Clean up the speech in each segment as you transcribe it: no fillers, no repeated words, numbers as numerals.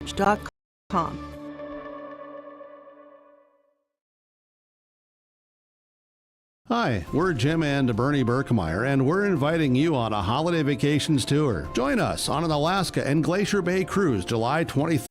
www.thebrandingcoach.com. Hi, we're Jim and Bernie Berkemeyer, and we're inviting you on a holiday vacations tour. Join us on an Alaska and Glacier Bay cruise July 23rd.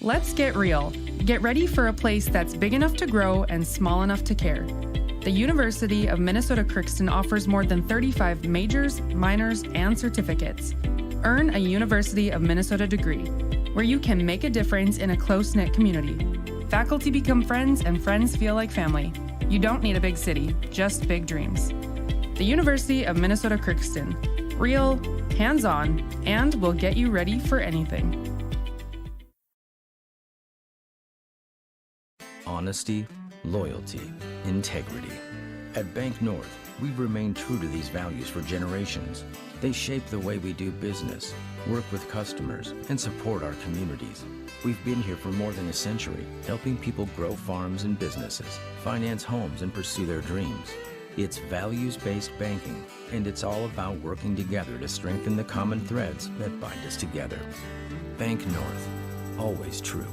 Let's get real. Get ready for a place that's big enough to grow and small enough to care. The University of Minnesota Crookston offers more than 35 majors, minors, and certificates. Earn a University of Minnesota degree, where you can make a difference in a close-knit community. Faculty become friends and friends feel like family. You don't need a big city, just big dreams. The University of Minnesota Crookston. Real, hands-on, and will get you ready for anything. Honesty, loyalty, integrity. At Bank North, we've remained true to these values for generations. They shape the way we do business, work with customers, and support our communities. We've been here for more than a century, helping people grow farms and businesses, finance homes, and pursue their dreams. It's values-based banking, and it's all about working together to strengthen the common threads that bind us together. Bank North, always true.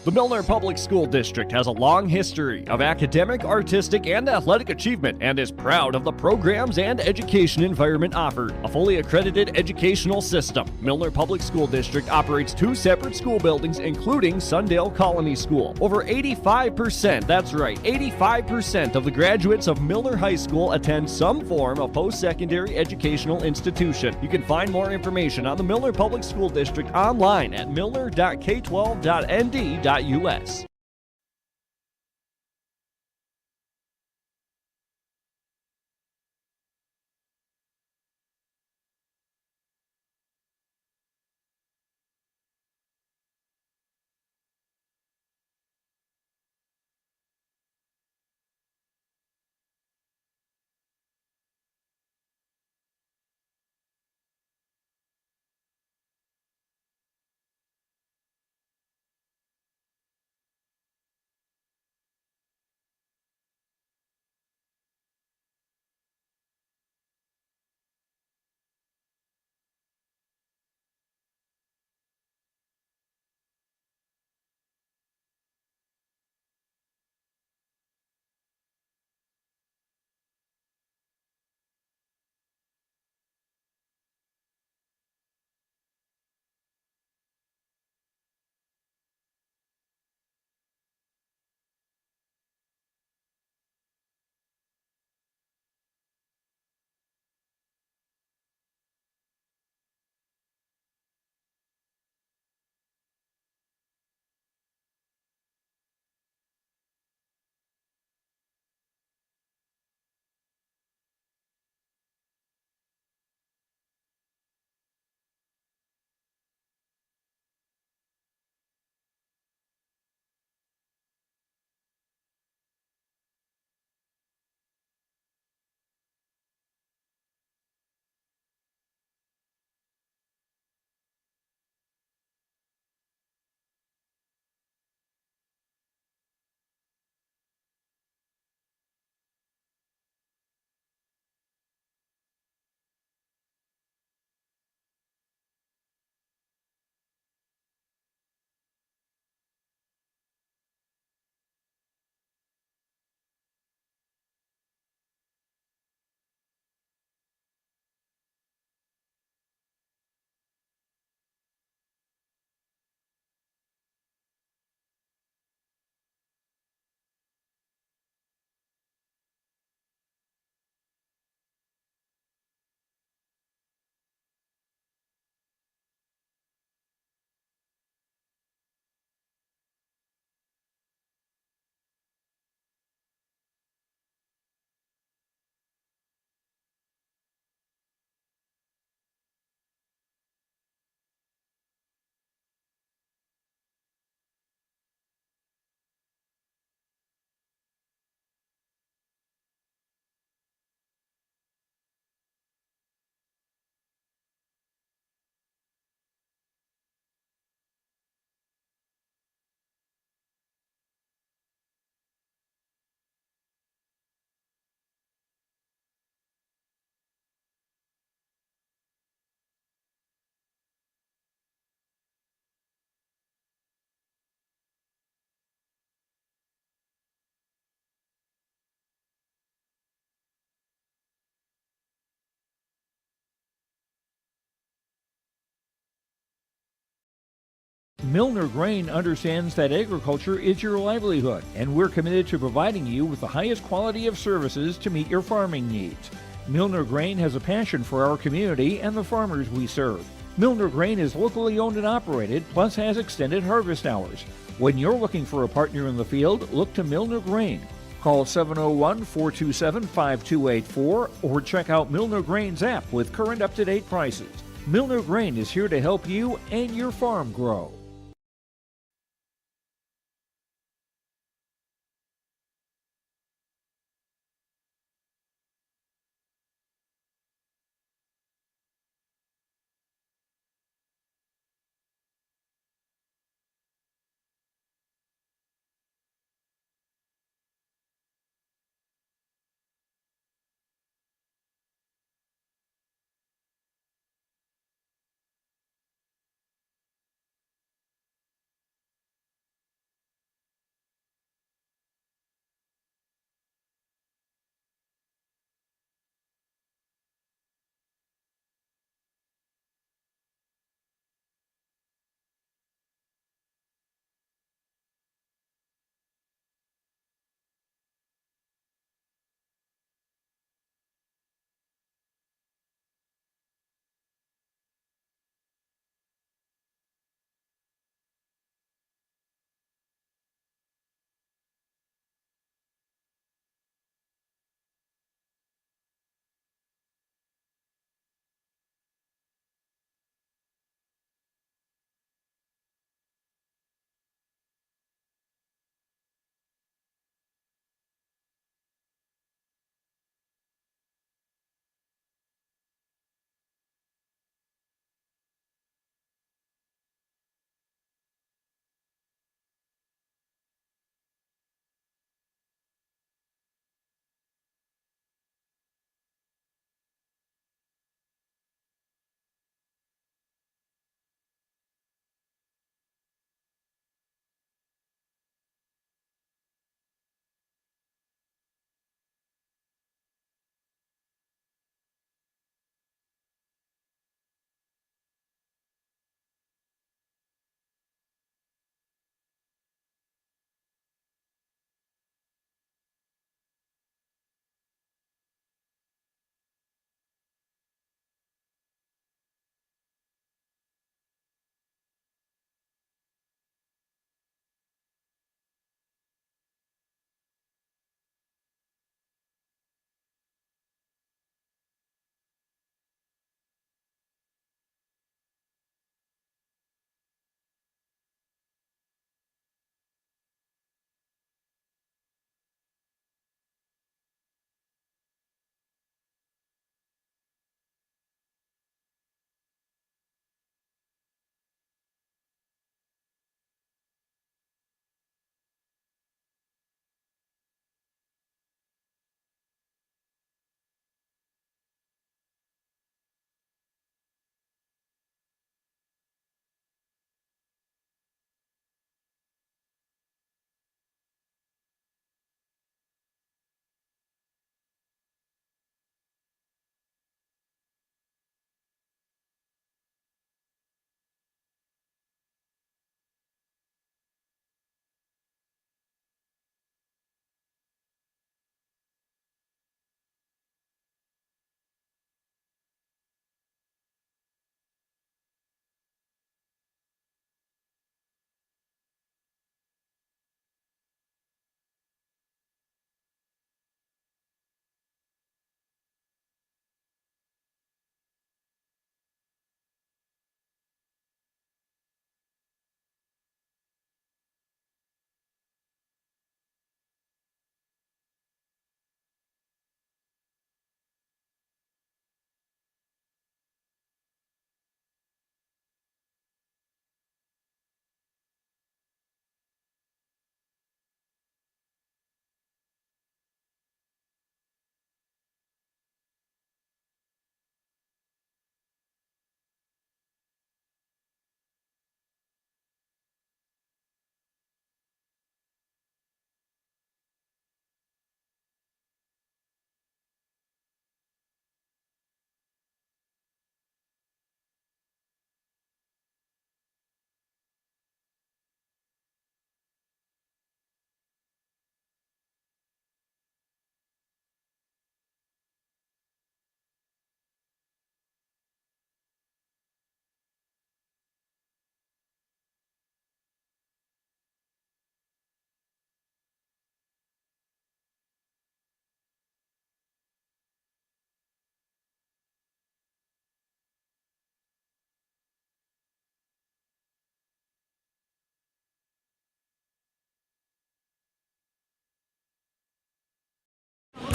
The Milner Public School District has a long history of academic, artistic, and athletic achievement and is proud of the programs and education environment offered. A fully accredited educational system, Milner Public School District operates 2 separate school buildings, including Sundale Colony School. Over 85%, that's right, 85% of the graduates of Milner High School attend some form of post-secondary educational institution. You can find more information on the Milner Public School District online at milner.k12.nd.us. Milner Grain understands that agriculture is your livelihood, and we're committed to providing you with the highest quality of services to meet your farming needs. Milner Grain has a passion for our community and the farmers we serve. Milner Grain is locally owned and operated, plus has extended harvest hours. When you're looking for a partner in the field, look to Milner Grain. Call 701-427-5284 or check out Milner Grain's app with current up-to-date prices. Milner Grain is here to help you and your farm grow.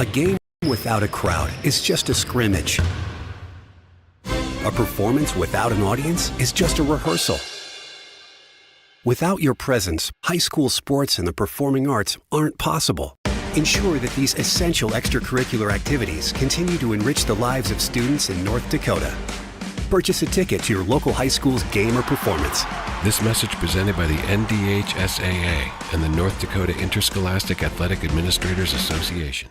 A game without a crowd is just a scrimmage. A performance without an audience is just a rehearsal. Without your presence, high school sports and the performing arts aren't possible. Ensure that these essential extracurricular activities continue to enrich the lives of students in North Dakota. Purchase a ticket to your local high school's game or performance. This message presented by the NDHSAA and the North Dakota Interscholastic Athletic Administrators Association.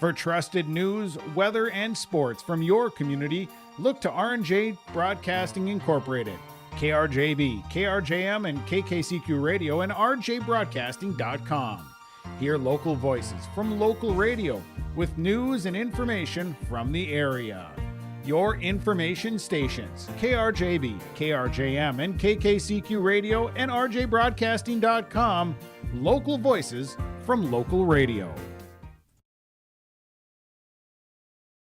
For trusted news, weather, and sports from your community, look to R&J Broadcasting Incorporated, KRJB, KRJM, and KKCQ Radio, and rjbroadcasting.com. Hear local voices from local radio with news and information from the area. Your information stations, KRJB, KRJM, and KKCQ Radio, and rjbroadcasting.com. Local voices from local radio.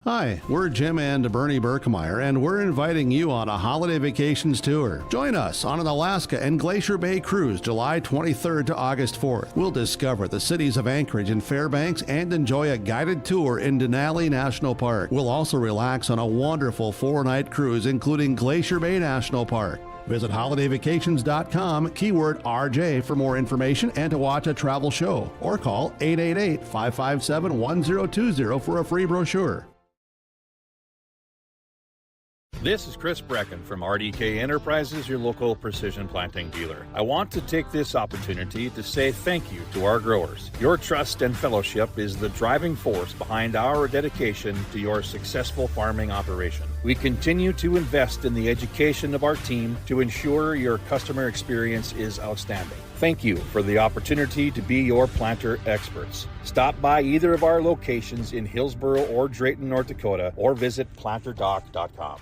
Hi, we're Jim and Bernie Berkmeyer, and we're inviting you on a holiday vacations tour. Join us on an Alaska and Glacier Bay cruise July 23rd to August 4th. We'll discover the cities of Anchorage and Fairbanks and enjoy a guided tour in Denali National Park. We'll also relax on a wonderful 4-night cruise, including Glacier Bay National Park. Visit holidayvacations.com, keyword RJ for more information and to watch a travel show, or call 888-557-1020 for a free brochure. This is Chris Brecken from RDK Enterprises, your local precision planting dealer. I want to take this opportunity to say thank you to our growers. Your trust and fellowship is the driving force behind our dedication to your successful farming operation. We continue to invest in the education of our team to ensure your customer experience is outstanding. Thank you for the opportunity to be your planter experts. Stop by either of our locations in Hillsboro or Drayton, North Dakota, or visit planterdoc.com.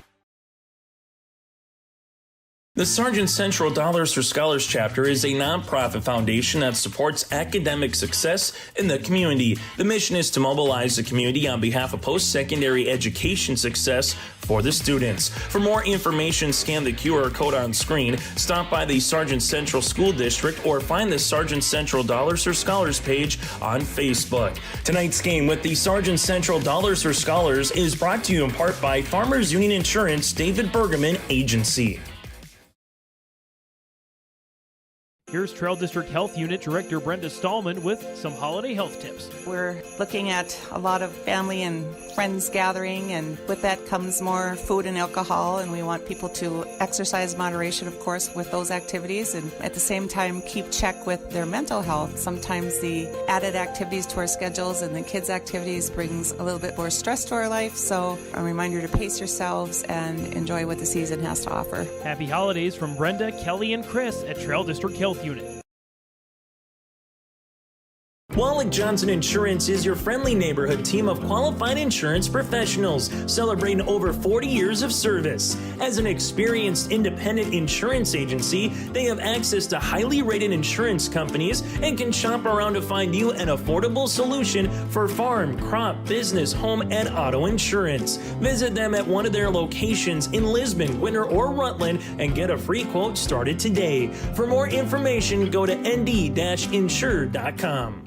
The Sargent Central Dollars for Scholars chapter is a nonprofit foundation that supports academic success in the community. The mission is to mobilize the community on behalf of post-secondary education success for the students. For more information, scan the QR code on screen, stop by the Sargent Central School District, or find the Sargent Central Dollars for Scholars page on Facebook. Tonight's game with the Sargent Central Dollars for Scholars is brought to you in part by Farmers Union Insurance, David Bergman Agency. Here's Trail District Health Unit Director Brenda Stallman with some holiday health tips. We're looking at a lot of family and friends gathering, and with that comes more food and alcohol, and we want people to exercise moderation, of course, with those activities, and at the same time keep check with their mental health. Sometimes the added activities to our schedules and the kids' activities brings a little bit more stress to our life, so a reminder to pace yourselves and enjoy what the season has to offer. Happy holidays from Brenda, Kelly, and Chris at Trail District Health Unit. Wallach Johnson Insurance is your friendly neighborhood team of qualified insurance professionals celebrating over 40 years of service. As an experienced independent insurance agency, they have access to highly rated insurance companies and can shop around to find you an affordable solution for farm, crop, business, home, and auto insurance. Visit them at one of their locations in Lisbon, Winter, or Rutland and get a free quote started today. For more information, go to nd-insure.com.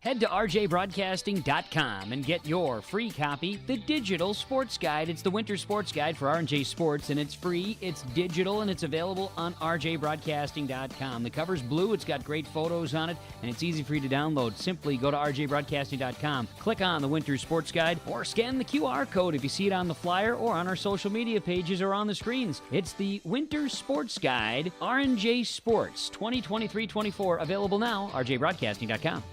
Head to rjbroadcasting.com and get your free copy, The Digital Sports Guide. It's the winter sports guide for R&J Sports, and it's free, it's digital, and it's available on rjbroadcasting.com. The cover's blue, it's got great photos on it, and it's easy for you to download. Simply go to rjbroadcasting.com, click on the winter sports guide, or scan the QR code if you see it on the flyer or on our social media pages or on the screens. It's the Winter Sports Guide, R&J Sports 2023-24, available now, rjbroadcasting.com.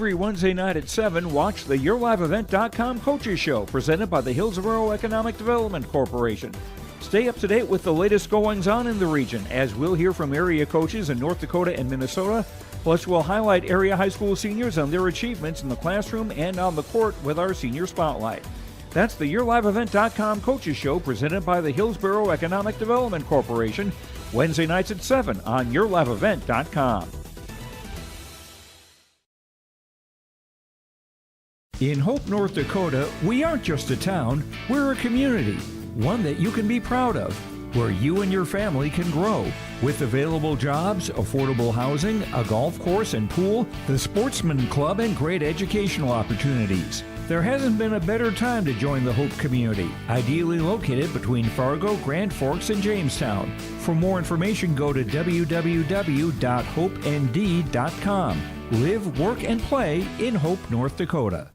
Every Wednesday night at 7, watch the YourLiveEvent.com Coaches Show, presented by the Hillsborough Economic Development Corporation. Stay up to date with the latest goings-on in the region, as we'll hear from area coaches in North Dakota and Minnesota, Plus, we'll highlight area high school seniors and their achievements in the classroom and on the court with our Senior Spotlight. That's the YourLiveEvent.com Coaches Show presented by the Hillsborough Economic Development Corporation, Wednesday nights at 7 on YourLiveEvent.com. In Hope, North Dakota, we aren't just a town, we're a community, one that you can be proud of, where you and your family can grow. With available jobs, affordable housing, a golf course and pool, the Sportsman Club, and great educational opportunities. There hasn't been a better time to join the Hope community, ideally located between Fargo, Grand Forks, and Jamestown. For more information, go to www.hopend.com. Live, work, and play in Hope, North Dakota.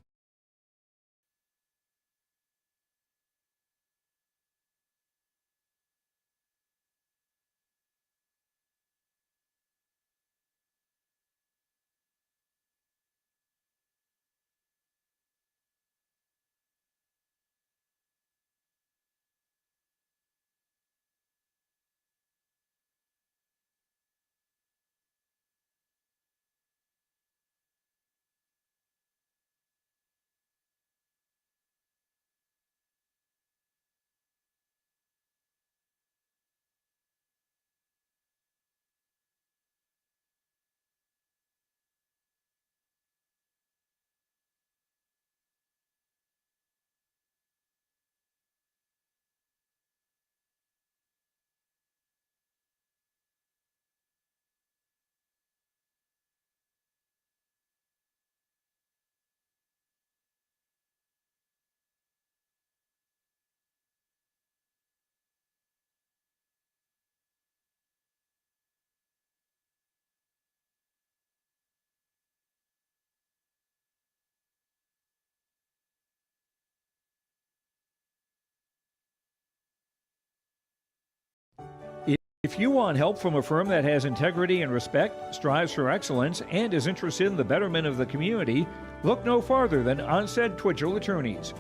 If you want help from a firm that has integrity and respect, strives for excellence, and is interested in the betterment of the community, look no farther than Onstead Twitchell Attorneys.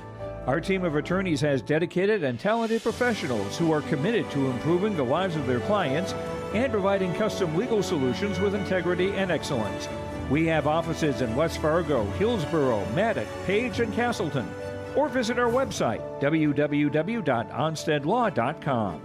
Our team of attorneys has dedicated and talented professionals who are committed to improving the lives of their clients and providing custom legal solutions with integrity and excellence. We have offices in West Fargo, Hillsborough, Maddox, Page, and Castleton. Or visit our website, www.onsteadlaw.com.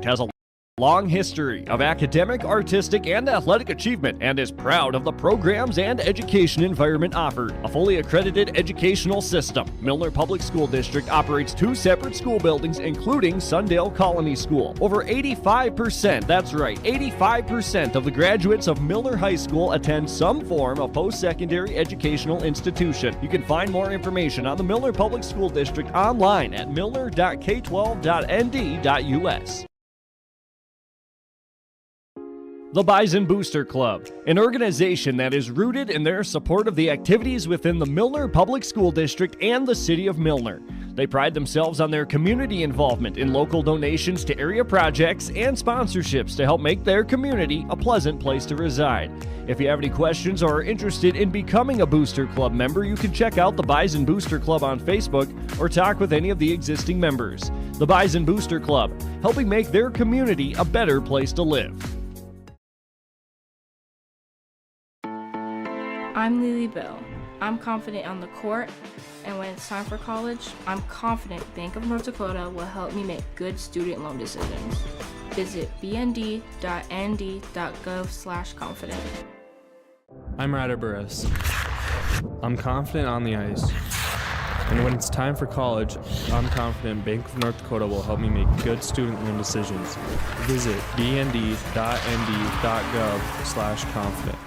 has a long history of academic, artistic, and athletic achievement and is proud of the programs and education environment offered. A fully accredited educational system, Milner Public School District operates 2 separate school buildings, including Sundale Colony School. Over 85%, that's right, 85% of the graduates of Milner High School attend some form of post-secondary educational institution. You can find more information on the Milner Public School District online at milner.k12.nd.us. The Bison Booster Club, an organization that is rooted in their support of the activities within the Milner Public School District and the City of Milner. They pride themselves on their community involvement in local donations to area projects and sponsorships to help make their community a pleasant place to reside. If you have any questions or are interested in becoming a Booster Club member, you can check out the Bison Booster Club on Facebook or talk with any of the existing members. The Bison Booster Club, helping make their community a better place to live. I'm Lily Bell. I'm confident on the court, and when it's time for college, I'm confident Bank of North Dakota will help me make good student loan decisions. Visit bnd.nd.gov/confident. I'm Ryder Burris. I'm confident on the ice. And when it's time for college, I'm confident Bank of North Dakota will help me make good student loan decisions. Visit bnd.nd.gov/confident.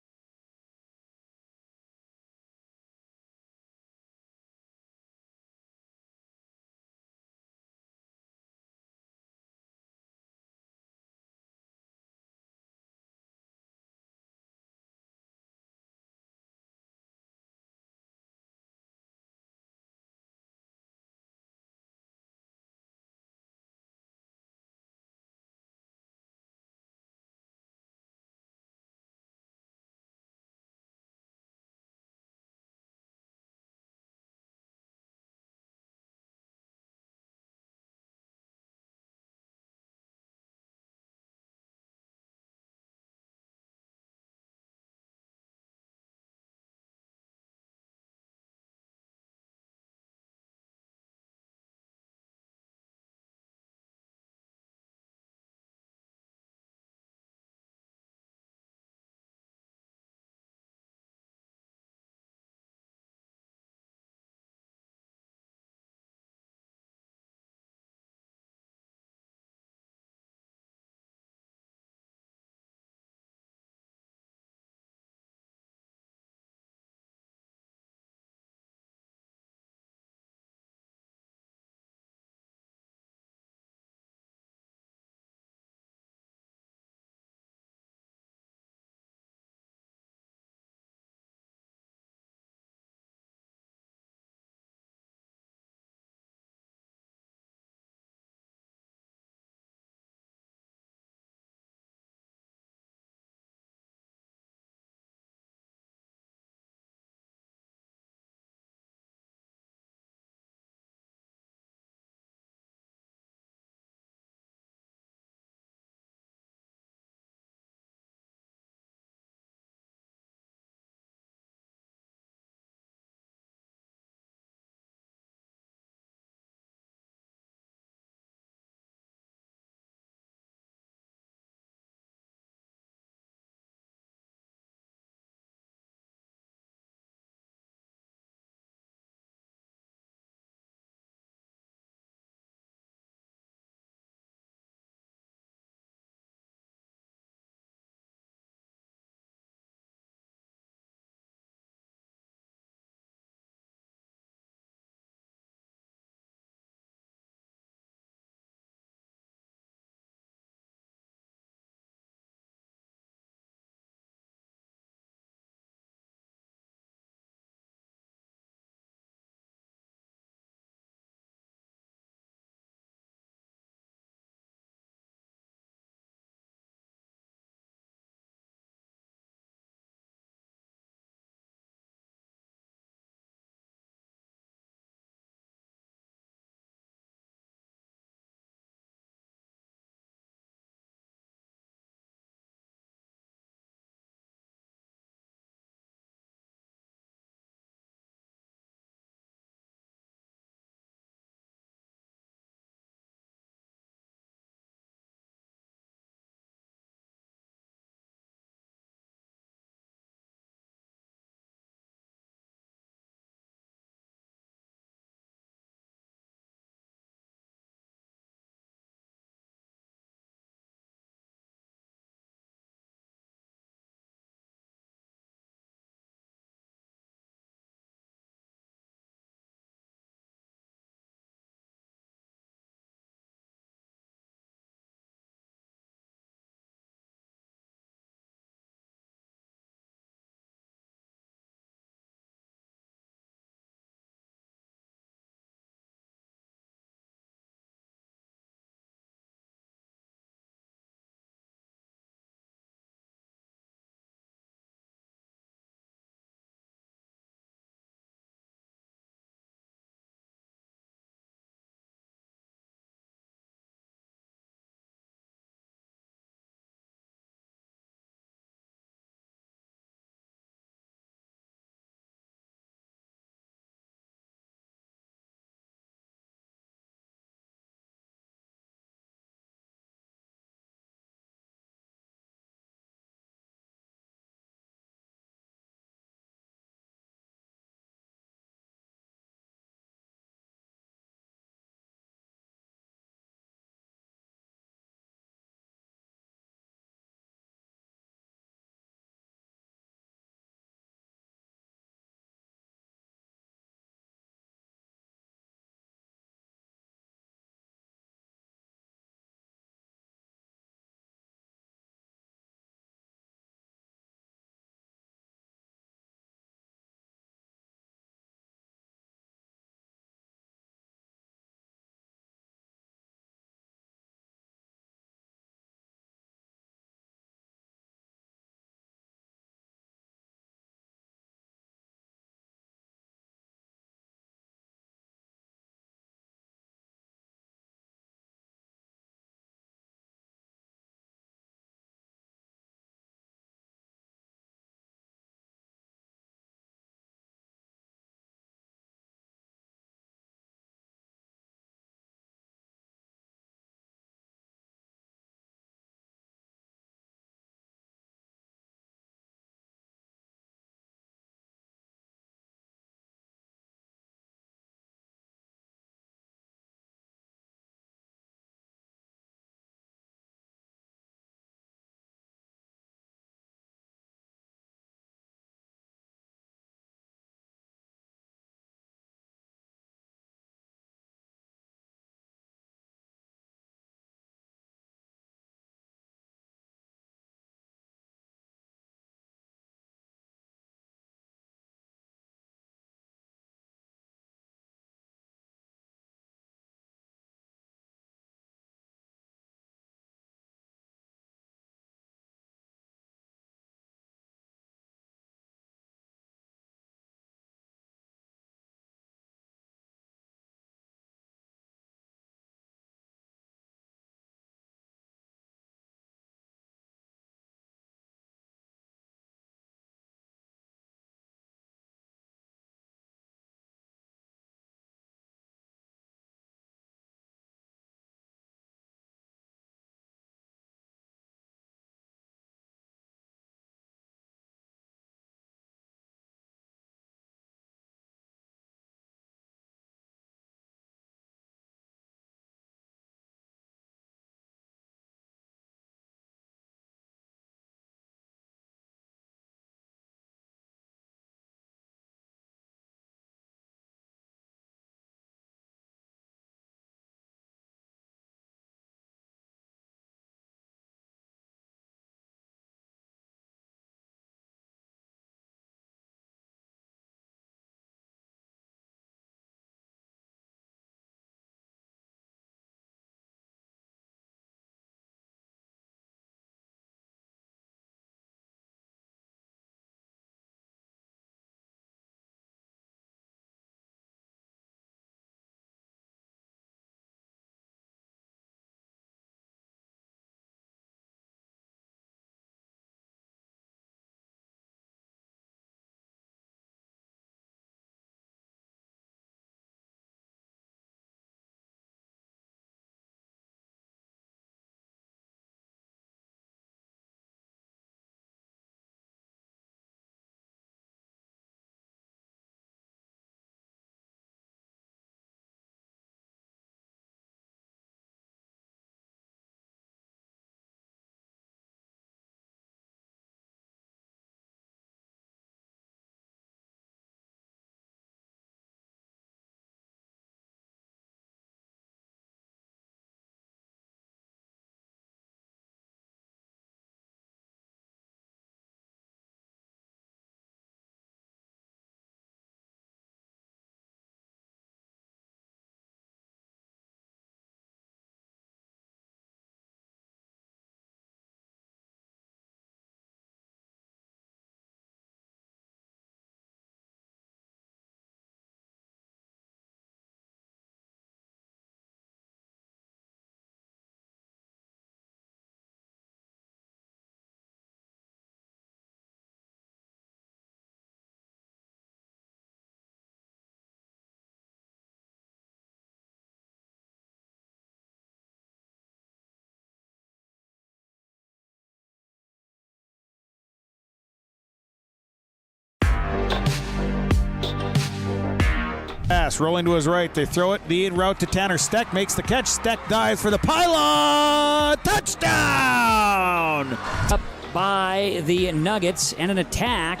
Pass rolling to his right. They throw it. The in route to Tanner Steck. Makes the catch. Steck dives for the pylon. Touchdown! Up by the Nuggets and an attack.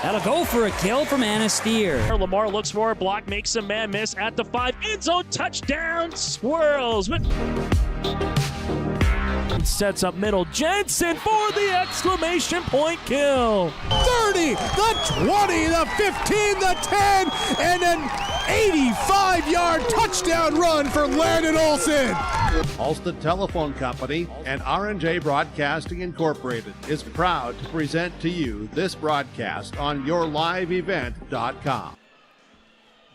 That'll go for a kill from Anasteer. Lamar looks for a block, makes a man miss at the 5. End zone touchdown. Swirls. Sets up middle. Jensen for the exclamation point kill. 30, the 20, the 15, the 10, and an 85-yard touchdown run for Landon Olsen. Ulster Telephone Company and R&J Broadcasting Incorporated is proud to present to you this broadcast on yourliveevent.com.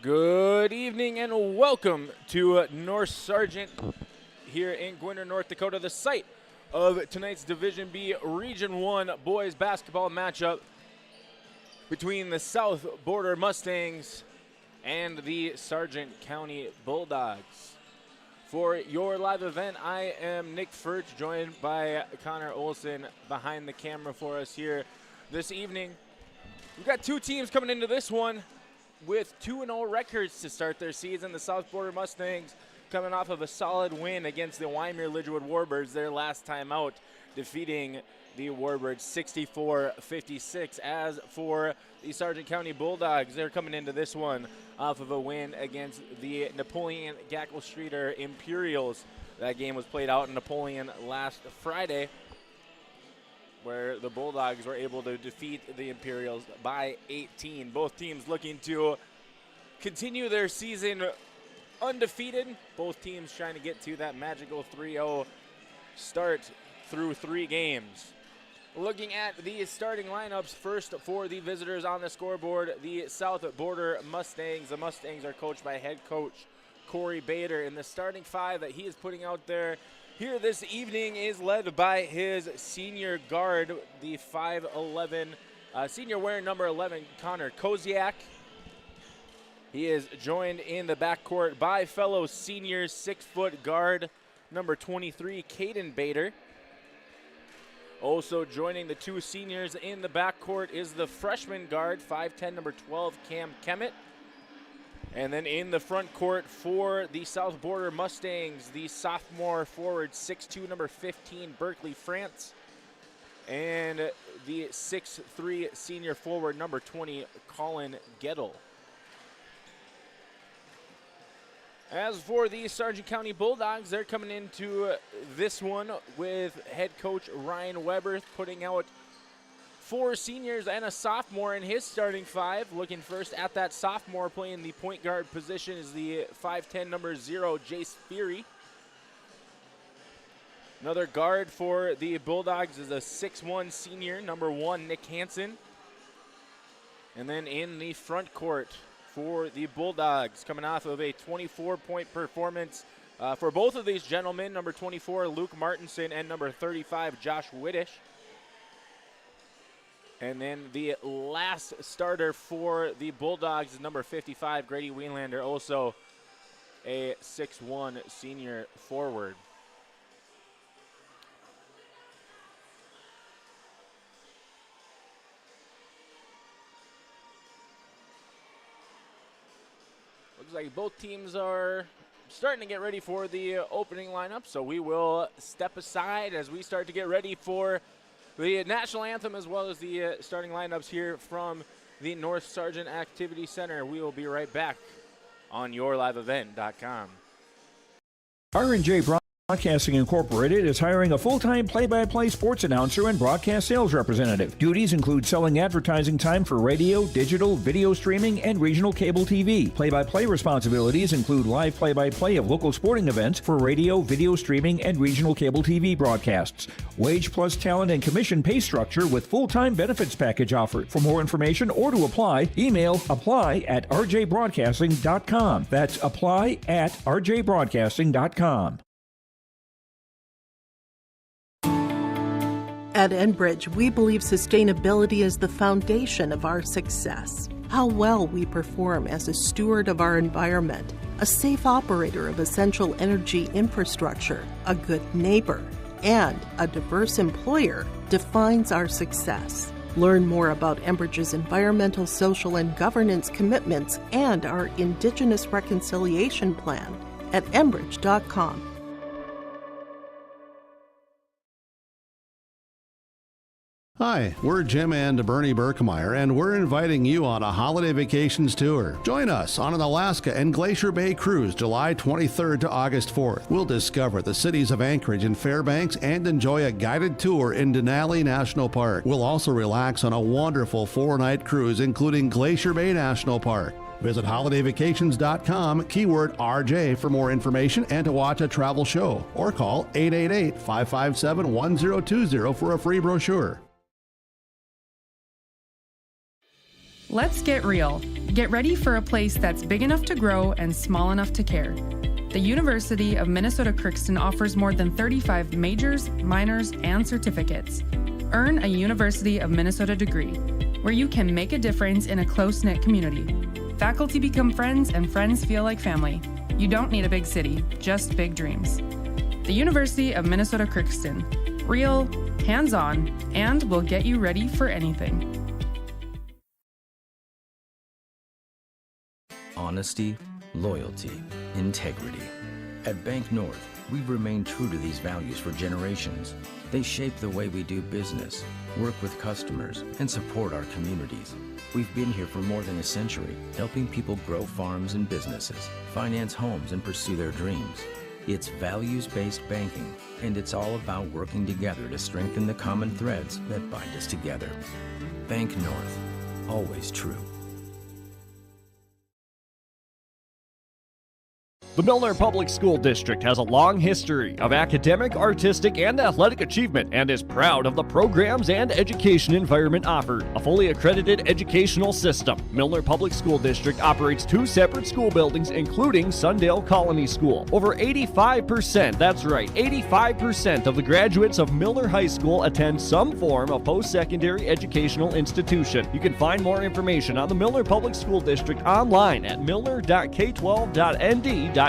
Good evening and welcome to North Sargent here in Gwinnett, North Dakota, the site of tonight's Division B Region 1 boys basketball matchup between the South Border Mustangs and the Sargent County Bulldogs. For your live event, I am Nick Furch, joined by Connor Olson behind the camera for us here this evening. We've got two teams coming into this one with 2-0 records to start their season. The South Border Mustangs coming off of a solid win against the Wyoming-Lidgewood Warbirds their last time out, defeating the Warbirds 64-56. As for the Sargent County Bulldogs, they're coming into this one off of a win against the Napoleon Gackle-Streeter Imperials. That game was played out in Napoleon last Friday, where the Bulldogs were able to defeat the Imperials by 18. Both teams looking to continue their season undefeated. Both teams trying to get to that magical 3-0 start through 3 games. Looking at the starting lineups, first for the visitors on the scoreboard, the South Border Mustangs. The Mustangs are coached by head coach Corey Bader, and the starting 5 that he is putting out there here this evening is led by his senior guard, the 5'11", senior wearing number 11, Connor Koziak. He is joined in the backcourt by fellow senior 6-foot guard, number 23, Caden Bader. Also joining the 2 seniors in the backcourt is the freshman guard, 5'10", number 12, Cam Kemet. And then in the front court for the South Border Mustangs, the sophomore forward, 6'2", number 15, Berkeley France. And the 6'3", senior forward, number 20, Colin Gettle. As for the Sargent County Bulldogs, they're coming into this one with head coach Ryan Weber putting out 4 seniors and a sophomore in his starting 5. Looking first at that sophomore playing the point guard position is the 5'10", number 0, Jace Feary. Another guard for the Bulldogs is a 6'1", senior, number 1, Nick Hansen. And then in the front court for the Bulldogs, coming off of a 24-point performance for both of these gentlemen, number 24, Luke Martinson, and number 35, Josh Widdish. And then the last starter for the Bulldogs is number 55, Grady Wienlander, also a 6'1", senior forward. Looks like both teams are starting to get ready for the opening lineup, so we will step aside as we start to get ready for the national anthem as well as the starting lineups here from the North Sargent Activity Center. We will be right back on yourliveevent.com. R&J Broadcasting Incorporated is hiring a full-time play-by-play sports announcer and broadcast sales representative. Duties include selling advertising time for radio, digital, video streaming, and regional cable TV. Play-by-play responsibilities include live play-by-play of local sporting events for radio, video streaming, and regional cable TV broadcasts. Wage plus talent and commission pay structure with full-time benefits package offered. For more information or to apply, email apply@rjbroadcasting.com. That's apply@rjbroadcasting.com. At Enbridge, we believe sustainability is the foundation of our success. How well we perform as a steward of our environment, a safe operator of essential energy infrastructure, a good neighbor, and a diverse employer defines our success. Learn more about Enbridge's environmental, social, and governance commitments and our Indigenous Reconciliation Plan at enbridge.com. Hi, we're Jim and Bernie Berkmeyer, and we're inviting you on a holiday vacations tour. Join us on an Alaska and Glacier Bay cruise July 23rd to August 4th. We'll discover the cities of Anchorage and Fairbanks and enjoy a guided tour in Denali National Park. We'll also relax on a wonderful 4-night cruise, including Glacier Bay National Park. Visit holidayvacations.com, keyword RJ for more information and to watch a travel show, or call 888-557-1020 for a free brochure. Let's get real. Get ready for a place that's big enough to grow and small enough to care. The University of Minnesota Crookston offers more than 35 majors, minors, and certificates. Earn a University of Minnesota degree, where you can make a difference in a close-knit community. Faculty become friends and friends feel like family. You don't need a big city, just big dreams. The University of Minnesota Crookston. Real, hands-on, and will get you ready for anything. Honesty, loyalty, integrity. At Bank North, we've remained true to these values for generations. They shape the way we do business, work with customers, and support our communities. We've been here for more than a century, helping people grow farms and businesses, finance homes, and pursue their dreams. It's values-based banking, and it's all about working together to strengthen the common threads that bind us together. Bank North, always true. The Milner Public School District has a long history of academic, artistic, and athletic achievement and is proud of the programs and education environment offered. A fully accredited educational system, Milner Public School District operates 2 separate school buildings, including Sundale Colony School. Over 85%, that's right, 85% of the graduates of Milner High School attend some form of post-secondary educational institution. You can find more information on the Milner Public School District online at milner.k12.nd.us.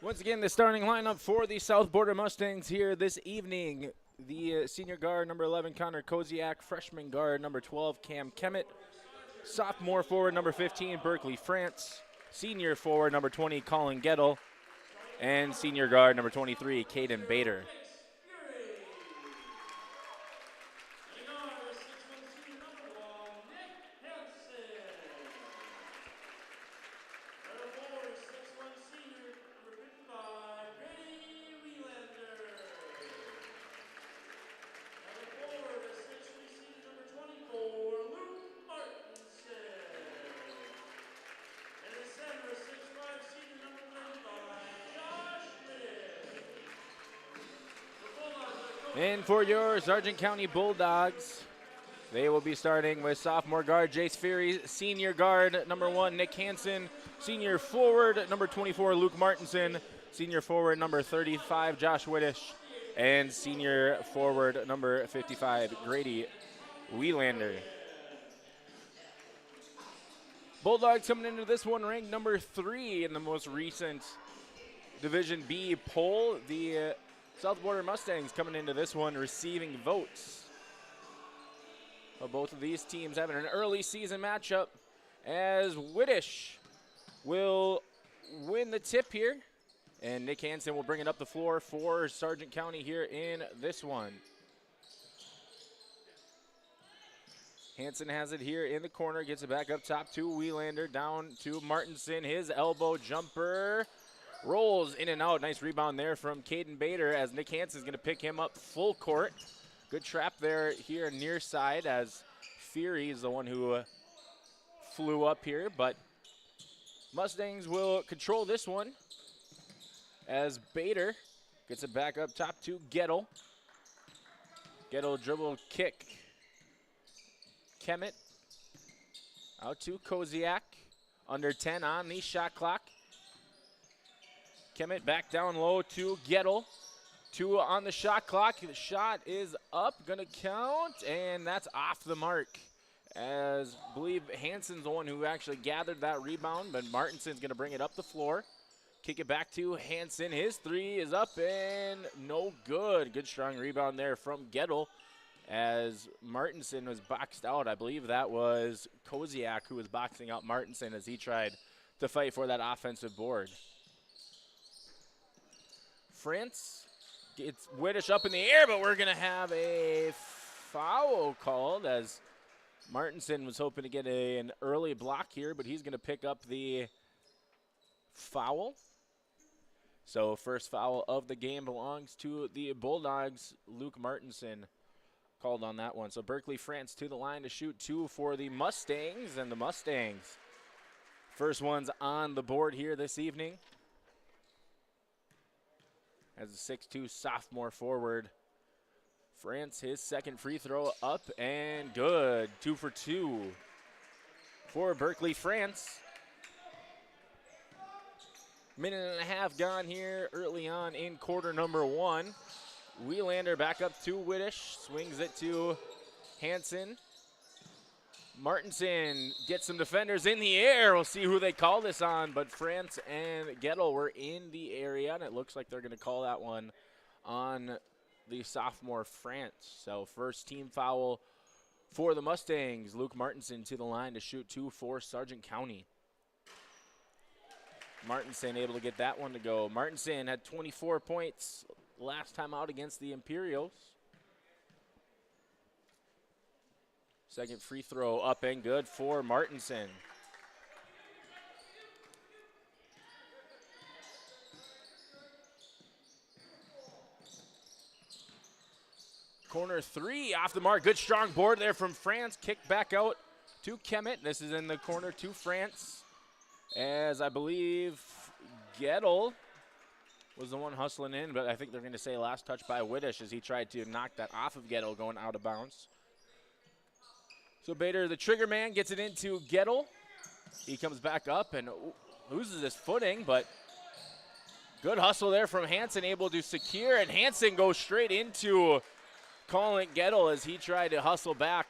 Once again, the starting lineup for the South Border Mustangs here this evening. The senior guard, number 11, Connor Koziak. Freshman guard, number 12, Cam Kemet. Sophomore forward, number 15, Berkeley France. Senior forward, number 20, Colin Gettle. And senior guard, number 23, Caden Bader. And for your Sargent County Bulldogs, they will be starting with sophomore guard Jace Ferry, senior guard number 1 Nick Hansen, senior forward number 24 Luke Martinson, senior forward number 35 Josh Whittish, and senior forward number 55 Grady Wielander. Bulldogs coming into this one ranked number 3 in the most recent Division B poll. The South Border Mustangs coming into this one receiving votes. Well, both of these teams having an early season matchup as Whittish will win the tip here. And Nick Hansen will bring it up the floor for Sargent County here in this one. Hansen has it here in the corner, gets it back up top to Wielander, down to Martinson, his elbow jumper. Rolls in and out. Nice rebound there from Caden Bader as Nick Hansen is going to pick him up full court. Good trap there here near side as Fury is the one who flew up here. But Mustangs will control this one as Bader Gets it back up top to Gettle. Gettle dribble kick. Kemet out to Koziak. Under 10 on the shot clock. Kemet back down low to Gettle. 2 on the shot clock. The shot is up, gonna count, and that's off the mark. As I believe Hansen's the one who actually gathered that rebound, but Martinson's gonna bring it up the floor. Kick it back to Hansen. His 3 is up and no good. Good strong rebound there from Gettle as Martinson was boxed out. I believe that was Koziak who was boxing out Martinson as he tried to fight for that offensive board. France gets Widdish up in the air, but we're going to have a foul called as Martinson was hoping to get an early block here, but he's going to pick up the foul. So first foul of the game belongs to the Bulldogs. Luke Martinson called on that one. So Berkeley France to the line to shoot 2 for the Mustangs, and the Mustangs first one's on the board here this evening. As a 6'2" sophomore forward. France, his second free throw up and good. 2 for 2 for Berkeley France. Minute and a half gone here early on in quarter number 1. Wheelander back up to Widdish, swings it to Hansen. Martinson gets some defenders in the air. We'll see who they call this on, but France and Gettle were in the area, and it looks like they're going to call that one on the sophomore France. So first team foul for the Mustangs. Luke Martinson to the line to shoot 2 for Sargent County. Martinson able to get that one to go. Martinson had 24 points last time out against the Imperials. Second free throw up and good for Martinson. Corner 3 off the mark. Good strong board there from France. Kick back out to Kemet. This is in the corner to France. As I believe Gettle was the one hustling in, but I think they're going to say last touch by Widdish as he tried to knock that off of Gettle going out of bounds. So Bader, the trigger man, gets it into Gettle. He comes back up and loses his footing, but good hustle there from Hansen, able to secure, and Hansen goes straight into Colin Gettle as he tried to hustle back.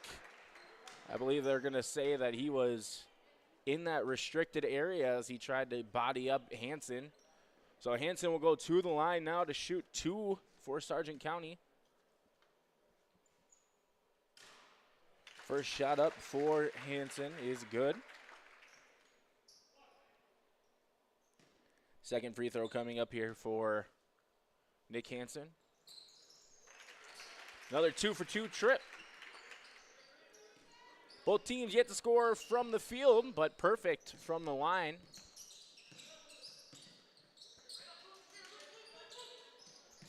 I believe they're going to say that he was in that restricted area as he tried to body up Hansen. So Hansen will go to the line now to shoot 2 for Sargent County. First shot up for Hansen is good. Second free throw coming up here for Nick Hansen. Another 2 for 2 trip. Both teams yet to score from the field, but perfect from the line.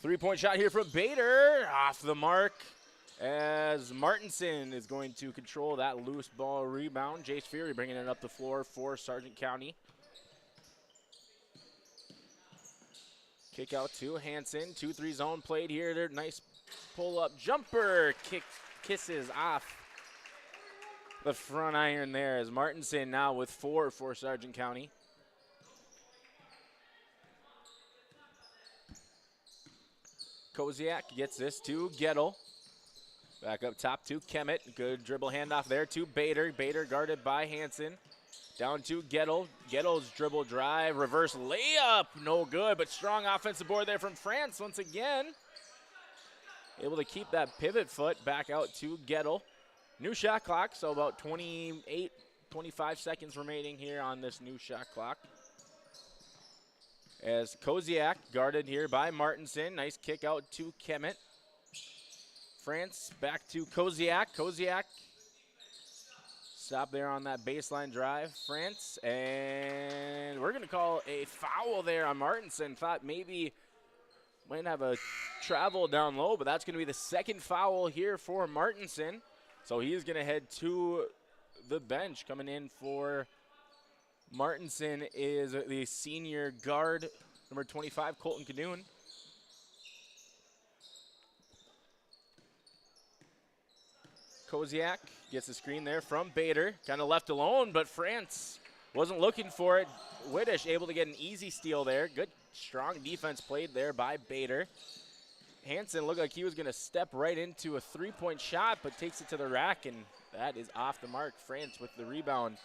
Three-point shot here from Bader, off the mark, as Martinson is going to control that loose ball rebound. Jace Fury bringing it up the floor for Sargent County. Kick out to Hansen, 2-3 zone played here. Their nice pull-up jumper kisses off the front iron there as Martinson now with 4 for Sargent County. Koziak gets this to Gettle. Back up top to Kemet. Good dribble handoff there to Bader. Bader guarded by Hansen. Down to Gettle. Gettle's dribble drive. Reverse layup. No good, but strong offensive board there from France once again. Able to keep that pivot foot back out to Gettle. New shot clock, so about 25 seconds remaining here on this new shot clock. As Koziak guarded here by Martinson. Nice kick out to Kemet. France back to Koziak. Koziak stop there on that baseline drive. France, and we're going to call a foul there on Martinson. Thought maybe might have a travel down low, but that's going to be the second foul here for Martinson. So he's going to head to the bench. Coming in for Martinson is the senior guard, number 25, Colton Canoon. Koziak gets the screen there from Bader. Kind of left alone, but France wasn't looking for it. Widdish able to get an easy steal there. Good, strong defense played there by Bader. Hansen looked like he was going to step right into a three-point shot, but takes it to the rack, and that is off the mark. France with the rebound.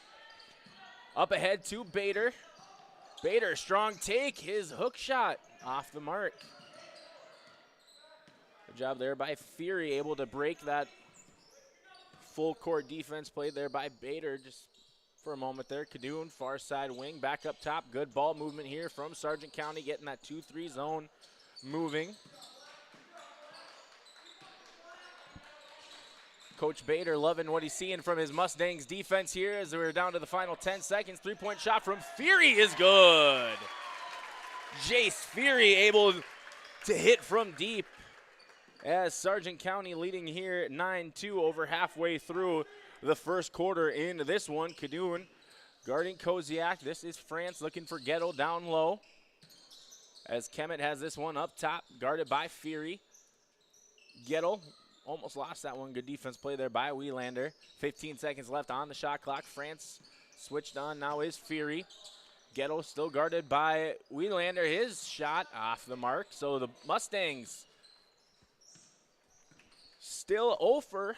Up ahead to Bader. Bader, strong take. His hook shot off the mark. Good job there by Fury, able to break that full court defense played there by Bader just for a moment there. Cadoon, far side wing, back up top. Good ball movement here from Sargent County, getting that 2-3 zone moving. Coach Bader loving what he's seeing from his Mustangs defense here as we're down to the final 10 seconds. Three-point shot from Fury is good. Jace Fury able to hit from deep as Sargent County leading here 9-2 over halfway through the first quarter in this one. Cadoon guarding Koziak. This is France looking for Ghetto down low as Kemet has this one up top, guarded by Fury. Ghetto almost lost that one. Good defense play there by Wielander. 15 seconds left on the shot clock. France switched on. Now is Fury. Ghetto still guarded by Wielander. His shot off the mark. So the Mustangs still 0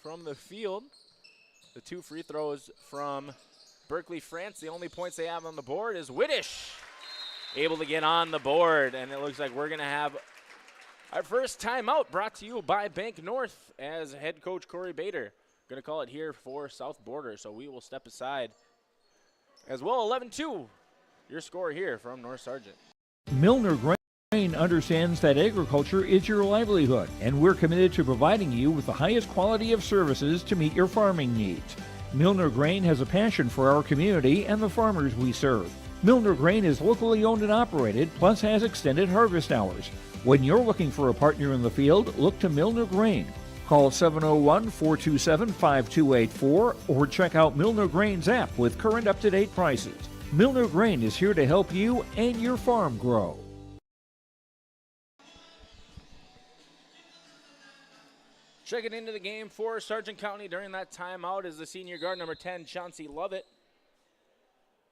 from the field. The 2 free throws from Berkeley France. The only points they have on the board is Widdish able to get on the board. And it looks like we're going to have our first timeout brought to you by Bank North as head coach Corey Bader. Going to call it here for South Border, so we will step aside. As well, 11-2, your score here from North Sargent. Milner Grain understands that agriculture is your livelihood, and we're committed to providing you with the highest quality of services to meet your farming needs. Milner Grain has a passion for our community and the farmers we serve. Milner Grain is locally owned and operated, plus has extended harvest hours. When you're looking for a partner in the field, look to Milner Grain. Call 701-427-5284 or check out Milner Grain's app with current up-to-date prices. Milner Grain is here to help you and your farm grow. Checking into the game for Sargent County during that timeout is the senior guard number 10, Chauncey Lovett.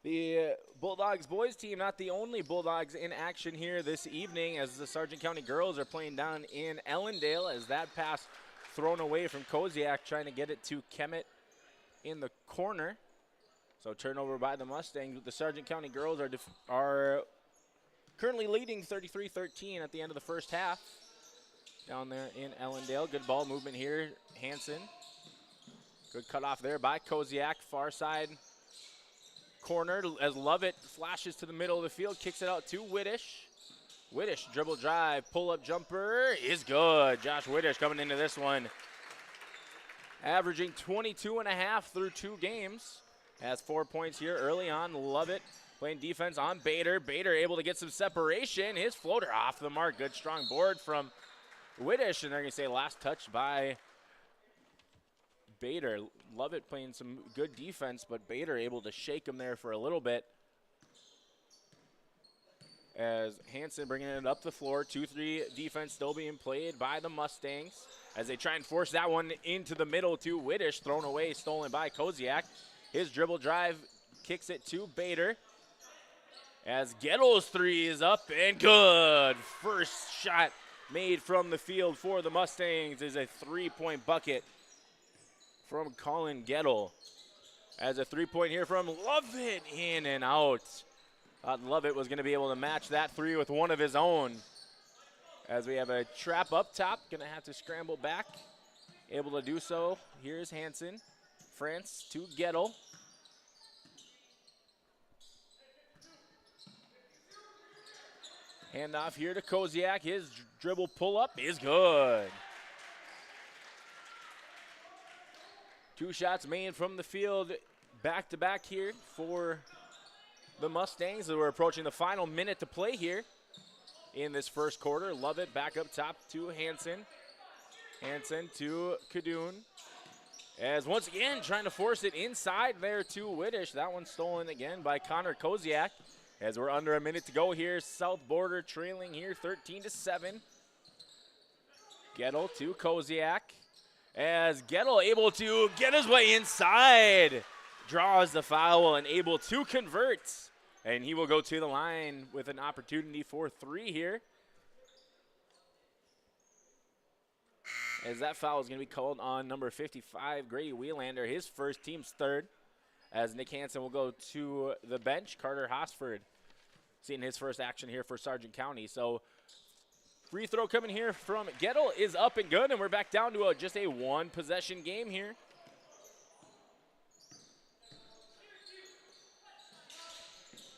The Bulldogs boys team, not the only Bulldogs in action here this evening as the Sargent County girls are playing down in Ellendale as that pass thrown away from Koziak trying to get it to Kemet in the corner. So turnover by the Mustangs. The Sargent County girls are currently leading 33-13 at the end of the first half down there in Ellendale. Good ball movement here, Hansen. Good cutoff there by Koziak, far side corner as Lovett flashes to the middle of the field, kicks it out to Widdish. Widdish dribble drive, pull-up jumper is good. Josh Widdish coming into this one, averaging 22.5 through 2 games. Has 4 points here early on. Lovett playing defense on Bader. Bader able to get some separation. His floater off the mark. Good strong board from Widdish, and they're going to say last touch by Bader. Lovett playing some good defense, but Bader able to shake him there for a little bit. As Hansen bringing it up the floor. 2-3 defense still being played by the Mustangs as they try and force that one into the middle to Widdish. Thrown away, stolen by Koziak. His dribble drive kicks it to Bader. As Ghetto's 3 is up and good. First shot made from the field for the Mustangs is a 3-point bucket from Colin Gettle. As a 3-point here from Lovett, in and out. Thought Lovett was going to be able to match that 3 with one of his own. As we have a trap up top, going to have to scramble back. Able to do so. Here's Hansen. France to Gettle. Handoff here to Koziak. His dribble pull-up is good. 2 shots made from the field back-to-back here for the Mustangs. We're approaching the final minute to play here in this first quarter. Lovett back up top to Hansen. Hansen to Cadoon. As once again trying to force it inside there to Widdish. That one stolen again by Connor Koziak. As we're under a minute to go here, South Border trailing here 13-7. Gettle to Koziak. as Gettle able to get his way inside. Draws the foul and able to convert. And he will go to the line with an opportunity for 3 here. As that foul is going to be called on number 55, Grady Wheelander, his first, team's third. As Nick Hansen will go to the bench. Carter Hosford seeing his first action here for Sargent County. So free throw coming here from Gettle is up and good, and we're back down to just a 1-possession game here.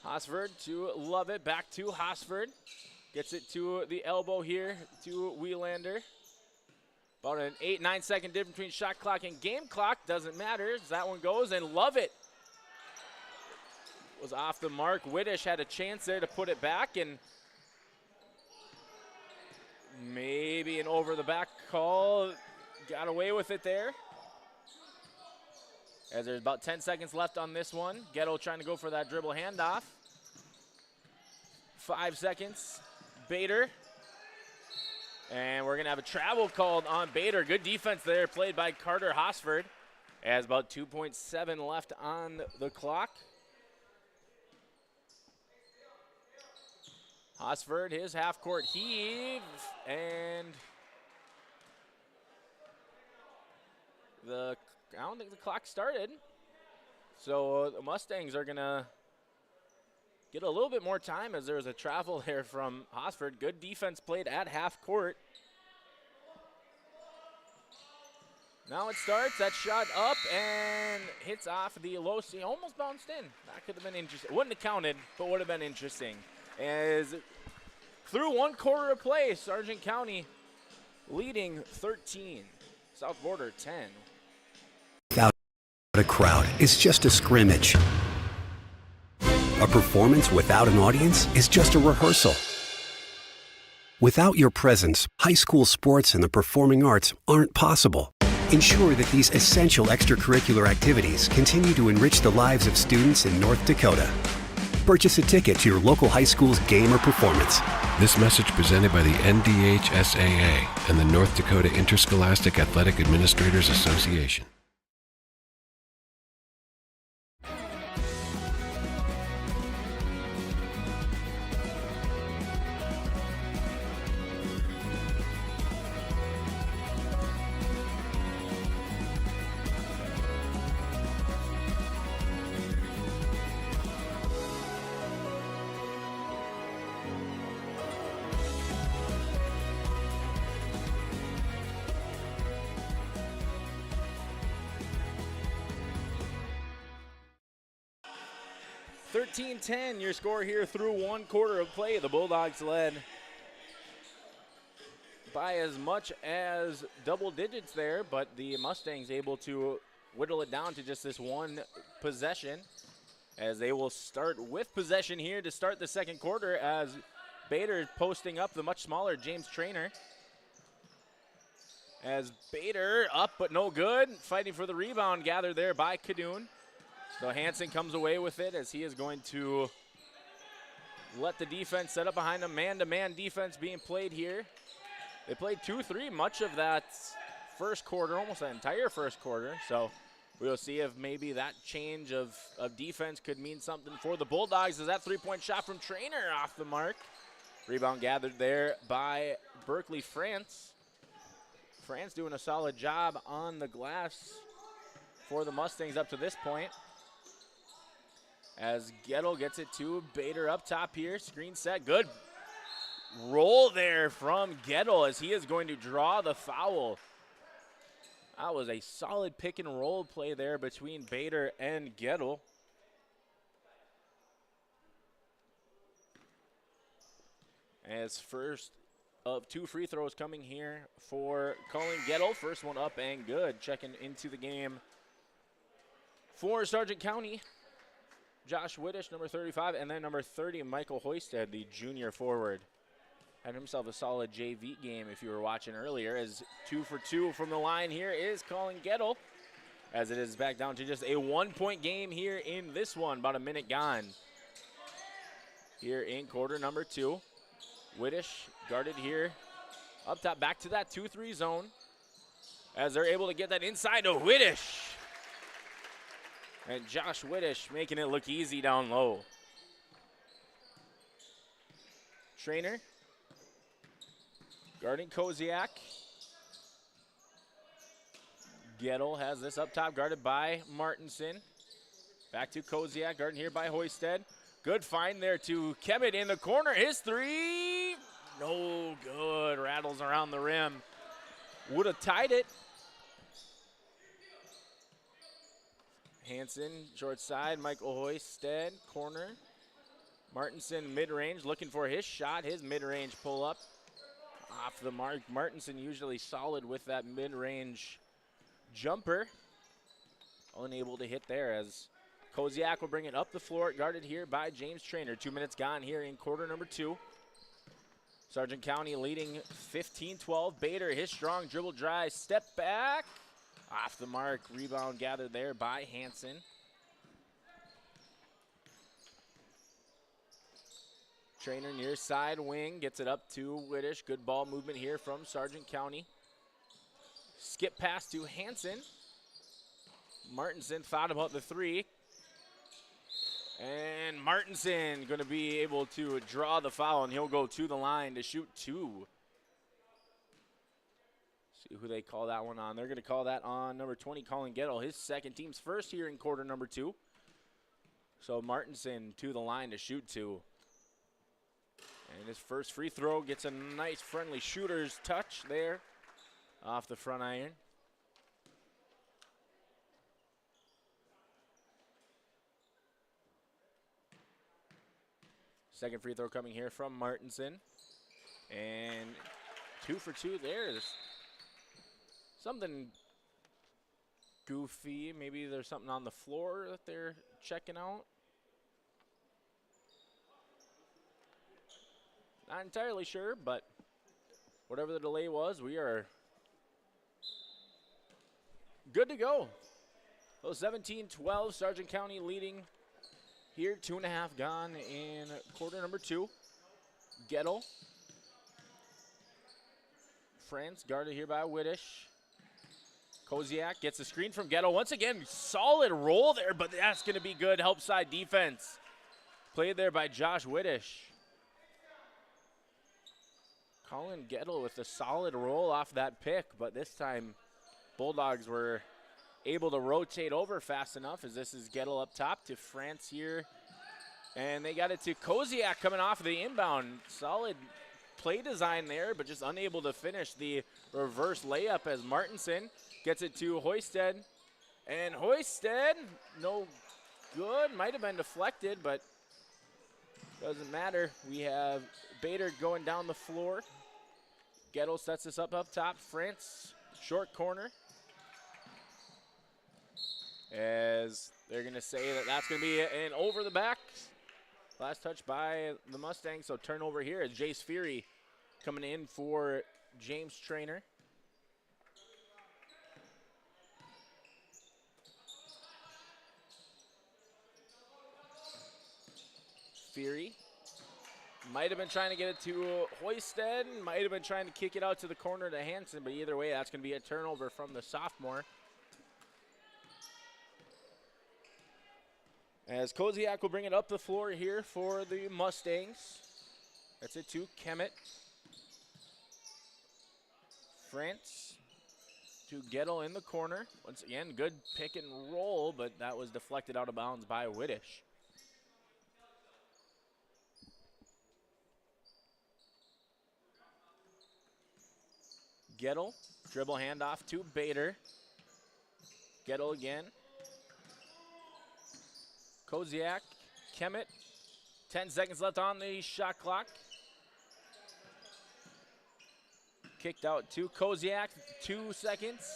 Hosford to Lovett, back to Hosford. Gets it to the elbow here to Wheelander. About an 8-9 second difference between shot clock and game clock. Doesn't matter as that one goes, and Lovett was off the mark. Whittish had a chance there to put it back, and maybe an over the back call. Got away with it there. As there's about 10 seconds left on this one. Gettle trying to go for that dribble handoff. 5 seconds. Bader. And we're going to have a travel called on Bader. Good defense there played by Carter Hosford. As about 2.7 left on the clock. Hosford, his half-court heave. And I don't think the clock started. So the Mustangs are going to get a little bit more time as there was a travel there from Hosford. Good defense played at half court. Now it starts. That shot up and hits off the low seam. Almost bounced in. That could have been interesting. Wouldn't have counted, but would have been interesting. As through 1 quarter of play, Sargent County leading 13. South Border 10. Without a crowd, it's just a scrimmage. A performance without an audience is just a rehearsal. Without your presence, high school sports and the performing arts aren't possible. Ensure that these essential extracurricular activities continue to enrich the lives of students in North Dakota. Purchase a ticket to your local high school's game or performance. This message presented by the NDHSAA and the North Dakota Interscholastic Athletic Administrators Association. Your score here through 1 quarter of play. The Bulldogs led by as much as double digits there, but the Mustangs able to whittle it down to just this 1 possession, as they will start with possession here to start the second quarter, as Bader posting up the much smaller James Traynor. As Bader up but no good, fighting for the rebound gathered there by Kadoon. So Hansen comes away with it as he is going to let the defense set up behind him. Man-to-man defense being played here. They played 2-3 much of that first quarter, almost the entire first quarter. So we'll see if maybe that change of defense could mean something for the Bulldogs. As that 3-point shot from Traynor off the mark. Rebound gathered there by Berkeley France. France doing a solid job on the glass for the Mustangs up to this point. As Gettle gets it to Bader up top here. Screen set. Good roll there from Gettle as he is going to draw the foul. That was a solid pick and roll play there between Bader and Gettle. As first of 2 free throws coming here for Colin Gettle. First one up and good. Checking into the game for Sargent County. Josh Whittish, number 35, and then number 30, Michael Hoisted, the junior forward. Had himself a solid JV game if you were watching earlier, as 2 for 2 from the line here is Colin Gettle, as it is back down to just a 1-point game here in this one, about a minute gone. Here in quarter number 2, Whittish guarded here up top, back to that 2-3 zone. as they're able to get that inside to Whittish. And Josh Whittish making it look easy down low. Trainer guarding Koziak. Gettle has this up top, guarded by Martinson. Back to Koziak, guarded here by Hoisted. Good find there to Kemet in the corner. His three, no good. Rattles around the rim. Would have tied it. Hansen, short side. Michael Hoisted, corner. Martinson, mid-range, looking for his shot. His mid-range pull-up off the mark. Martinson usually solid with that mid-range jumper. Unable to hit there as Koziak will bring it up the floor, guarded here by James Trainer. 2 minutes gone here in quarter number 2. Sargent County leading 15-12. Bader, his strong dribble drive, step back. Off the mark, rebound gathered there by Hansen. Trainer near side wing, gets it up to Whittish. Good ball movement here from Sargent County. Skip pass to Hansen. Martinson thought about the three. And Martinson going to be able to draw the foul, and he'll go to the line to shoot 2. See who they call that one on. They're going to call that on number 20, Colin Gettle, his second, team's first here in quarter number 2. So Martinson to the line to shoot 2. And his first free throw gets a nice friendly shooter's touch there off the front iron. Second free throw coming here from Martinson. And 2 for 2 there. There's something goofy. Maybe there's something on the floor that they're checking out. Not entirely sure, but whatever the delay was, we are good to go. So 17-12, Sargent County leading here. 2.5 gone in quarter number 2. Gettle. France guarded here by Whittish. Koziak gets a screen from Gettle. Once again, solid roll there, but that's going to be good help side defense. Played there by Josh Whittish. Colin Gettle with a solid roll off that pick, but this time Bulldogs were able to rotate over fast enough as this is Gettle up top to France here. And they got it to Koziak coming off of the inbound. Solid play design there, but just unable to finish the reverse layup as Martinson gets it to Hoisted. And Hoisted, no good. Might have been deflected, but doesn't matter. We have Bader going down the floor. Gettle sets this up top. France, short corner. As they're going to say that that's going to be an over the back. Last touch by the Mustangs, so turnover here as Jace Fury coming in for James Trainer. Fury might have been trying to get it to Hoisted, might have been trying to kick it out to the corner to Hansen, but either way, that's going to be a turnover from the sophomore. As Koziak will bring it up the floor here for the Mustangs. That's it to Kemet. France to Gettle in the corner. Once again, good pick and roll, but that was deflected out of bounds by Whittish. Gettle, dribble handoff to Bader. Gettle again. Koziak, Kemet, 10 seconds left on the shot clock. Kicked out to Koziak, 2 seconds.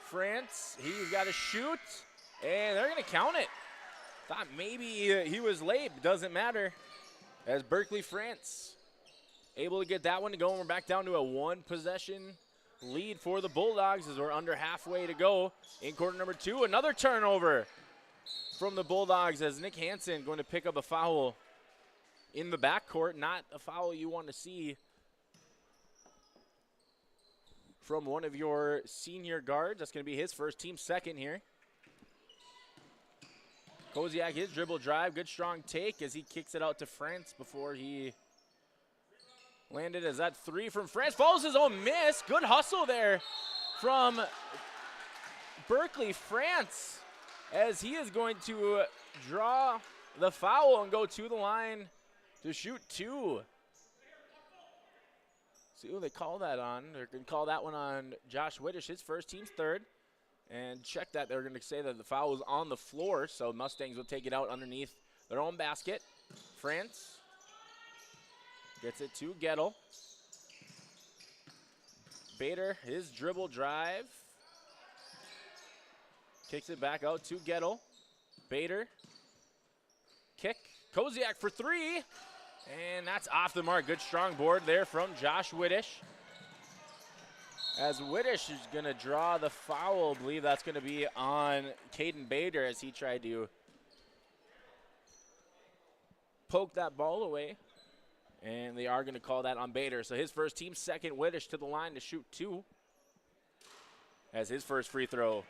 France, he's got to shoot, and they're going to count it. Thought maybe he was late, but doesn't matter. As Berkeley France able to get that one to go, and we're back down to a 1-possession lead for the Bulldogs as we're under halfway to go in quarter number 2. Another turnover from the Bulldogs as Nick Hansen going to pick up a foul in the backcourt. Not a foul you want to see from one of your senior guards. That's going to be his first, team second here. Koziak, his dribble drive, good strong take as he kicks it out to France before he landed. As that three from France follows his own miss. Good hustle there from Berkeley France as he is going to draw the foul and go to the line to shoot two. See who they call that on. They're going to call that one on Josh Whittish, his first, team's third. And check that. They're going to say that the foul was on the floor, so Mustangs will take it out underneath their own basket. France gets it to Gettle. Bader, his dribble drive. Kicks it back out to Gettle. Bader. Kick. Koziak for three. And that's off the mark. Good strong board there from Josh Whittish. As Whittish is going to draw the foul, I believe that's going to be on Caden Bader as he tried to poke that ball away. And they are going to call that on Bader. So his first, team second, Whittish to the line to shoot two. As his first free throw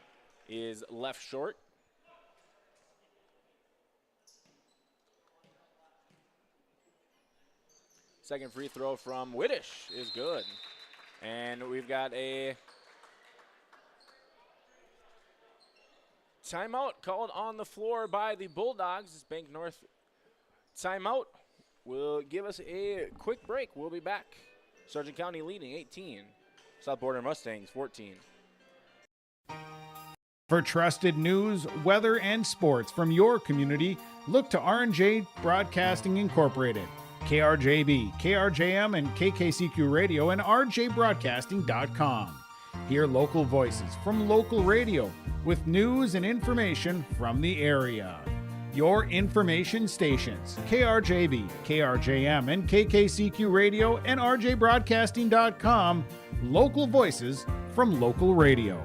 is left short. Second free throw from Whittish is good. And we've got a timeout called on the floor by the Bulldogs. This Bank North timeout will give us a quick break. We'll be back. Sargent County leading 18. South Border Mustangs 14. For trusted news, weather, and sports from your community, look to R&J Broadcasting Incorporated. KRJB, KRJM, and KKCQ Radio and rjbroadcasting.com. Hear local voices from local radio with news and information from the area. Your information stations, KRJB, KRJM, and KKCQ Radio and rjbroadcasting.com. Local voices from local radio.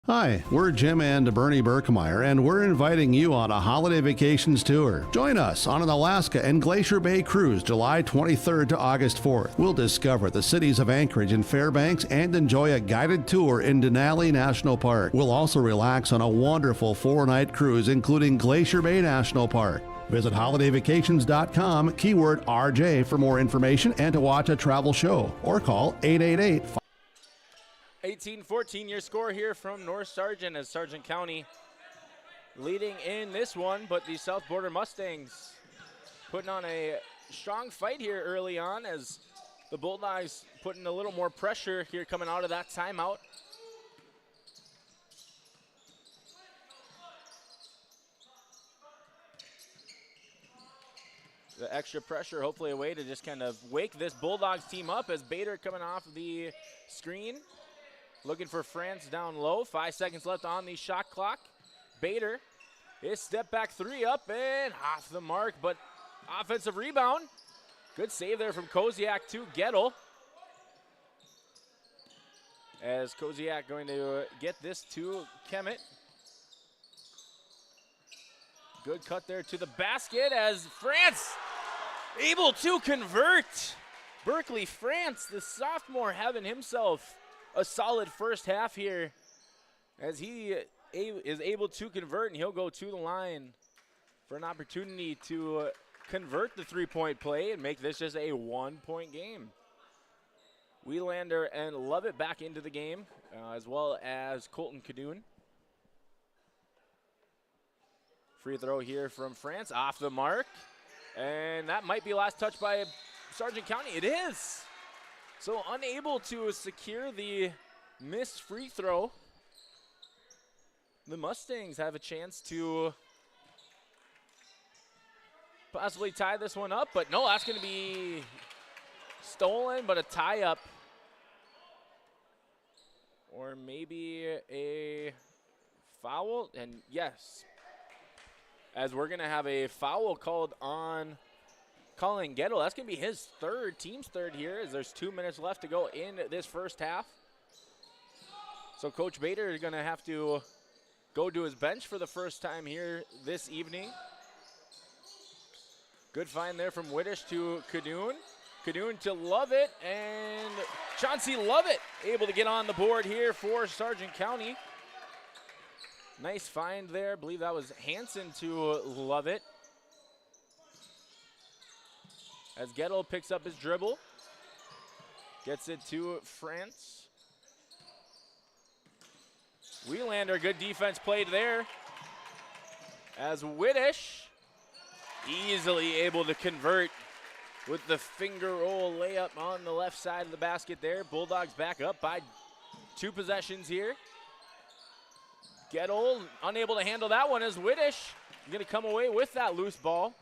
Hi, we're Jim and Bernie Berkmeyer, and we're inviting you on a holiday vacations tour. Join us on an Alaska and Glacier Bay cruise July 23rd to August 4th. We'll discover the cities of Anchorage and Fairbanks and enjoy a guided tour in Denali National Park. We'll also relax on a wonderful 4-night cruise, including Glacier Bay National Park. Visit holidayvacations.com, keyword RJ for more information and to watch a travel show, or call 888 18-14, your score here from North Sargent as Sargent County leading in this one, but the South Border Mustangs putting on a strong fight here early on as the Bulldogs putting a little more pressure here coming out of that timeout. The extra pressure, hopefully a way to just kind of wake this Bulldogs team up as Bader coming off the screen. Looking for France down low. 5 seconds left on the shot clock. Bader, his step back three up and off the mark, but offensive rebound. Good save there from Koziak to Gettle. As Koziak going to get this to Kemet. Good cut there to the basket as France able to convert. Berkeley France, the sophomore, having himself a solid first half here as he is able to convert, and he'll go to the line for an opportunity to convert the three-point play and make this just a 1-point game. Wheelander and Lovett back into the game, as well as Colton Cadoon. Free throw here from France, off the mark. And that might be last touch by Sargent County. It is. So unable to secure the missed free throw. The Mustangs have a chance to possibly tie this one up, but no, that's going to be stolen, but a tie-up. Or maybe a foul, and yes, as we're going to have a foul called on Colin Gettle. That's going to be his third, team's third here, as there's 2 minutes left to go in this first half. So Coach Bader is going to have to go to his bench for the first time here this evening. Good find there from Whittish to Cadoon. Cadoon to Lovett, and Chauncey Lovett able to get on the board here for Sargent County. Nice find there. I believe that was Hansen to Lovett. As Gettle picks up his dribble. Gets it to France. Wheelander, good defense played there. As Whittish easily able to convert with the finger roll layup on the left side of the basket there. Bulldogs back up by 2 possessions here. Gettle unable to handle that one as Whittish going to come away with that loose ball.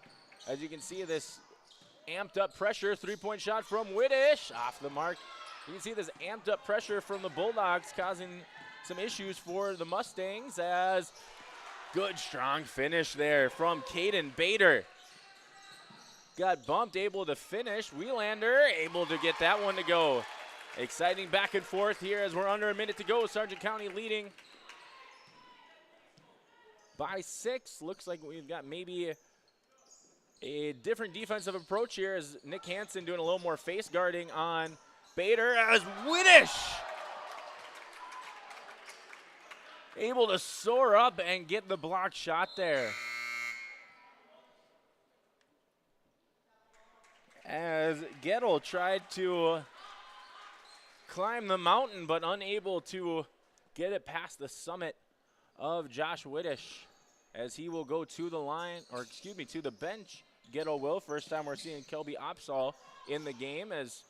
As you can see, this amped up pressure, 3-point shot from Whittish, off the mark. You can see this amped up pressure from the Bulldogs causing some issues for the Mustangs, as good strong finish there from Caden Bader. Got bumped, able to finish. Wheelander able to get that one to go. Exciting back and forth here as we're under a minute to go. Sargent County leading by 6. Looks like we've got maybe a different defensive approach here as Nick Hansen doing a little more face guarding on Bader, as Whittish able to soar up and get the block shot there. As Gettle tried to climb the mountain but unable to get it past the summit of Josh Whittish, as he will go to the line, or excuse me, to the bench. Gettle will. First time we're seeing Kelby Opsahl in the game, as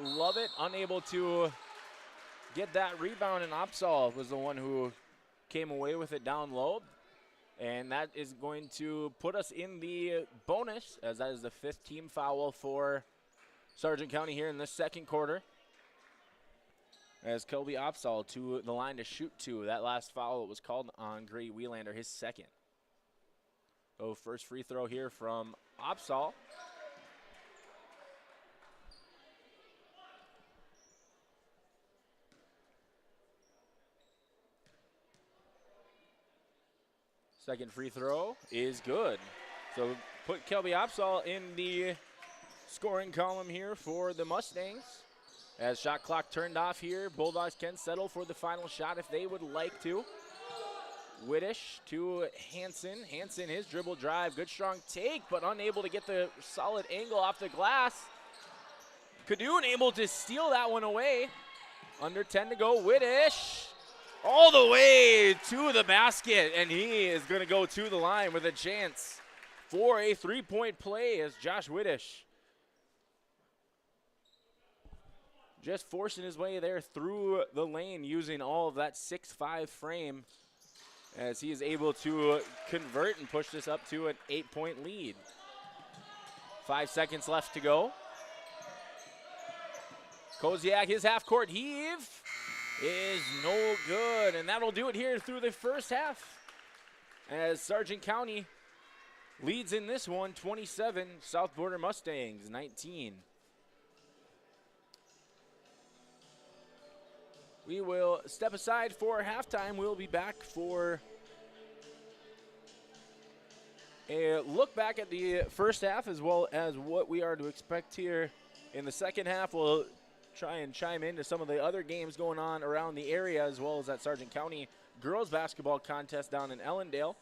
Lovett unable to get that rebound, and Opsahl was the one who came away with it down low. And that is going to put us in the bonus, as that is the 5th team foul for Sargent County here in this second quarter. As Kelby Opsahl to the line to shoot 2. That last foul was called on Grady Wheelander, his 2nd. So first free throw here from Opsahl. Second free throw is good. So put Kelby Opsahl in the scoring column here for the Mustangs. As shot clock turned off here, Bulldogs can settle for the final shot if they would like to. Whittish to Hansen. Hansen, his dribble drive, good strong take, but unable to get the solid angle off the glass. Cadoon able to steal that one away. Under 10 to go, Whittish all the way to the basket, and he is going to go to the line with a chance for a 3-point play as Josh Whittish just forcing his way there through the lane using all of that 6'5" frame, as he is able to convert and push this up to an 8-point lead. 5 seconds left to go. Koziak, his half-court heave is no good, and that'll do it here through the first half, as Sargent County leads in this one 27, South Border Mustangs 19. We will step aside for halftime. We'll be back for a look back at the first half, as well as what we are to expect here in the second half. We'll try and chime into some of the other games going on around the area, as well as that Sargent County girls basketball contest down in Ellendale,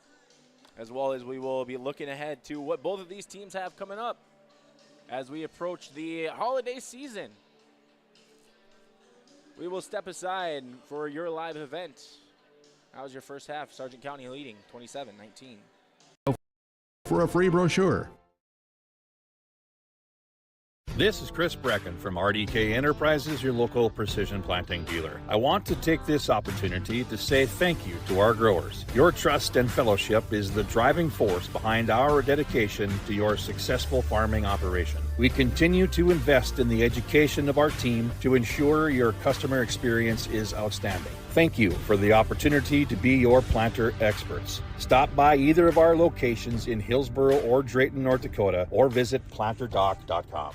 as well as we will be looking ahead to what both of these teams have coming up as we approach the holiday season. We will step aside for your live event. How was your first half? Sargent County leading 27-19. For a free brochure. This is Chris Brecken from RDK Enterprises, your local precision planting dealer. I want to take this opportunity to say thank you to our growers. Your trust and fellowship is the driving force behind our dedication to your successful farming operation. We continue to invest in the education of our team to ensure your customer experience is outstanding. Thank you for the opportunity to be your planter experts. Stop by either of our locations in Hillsboro or Drayton, North Dakota, or visit planterdoc.com.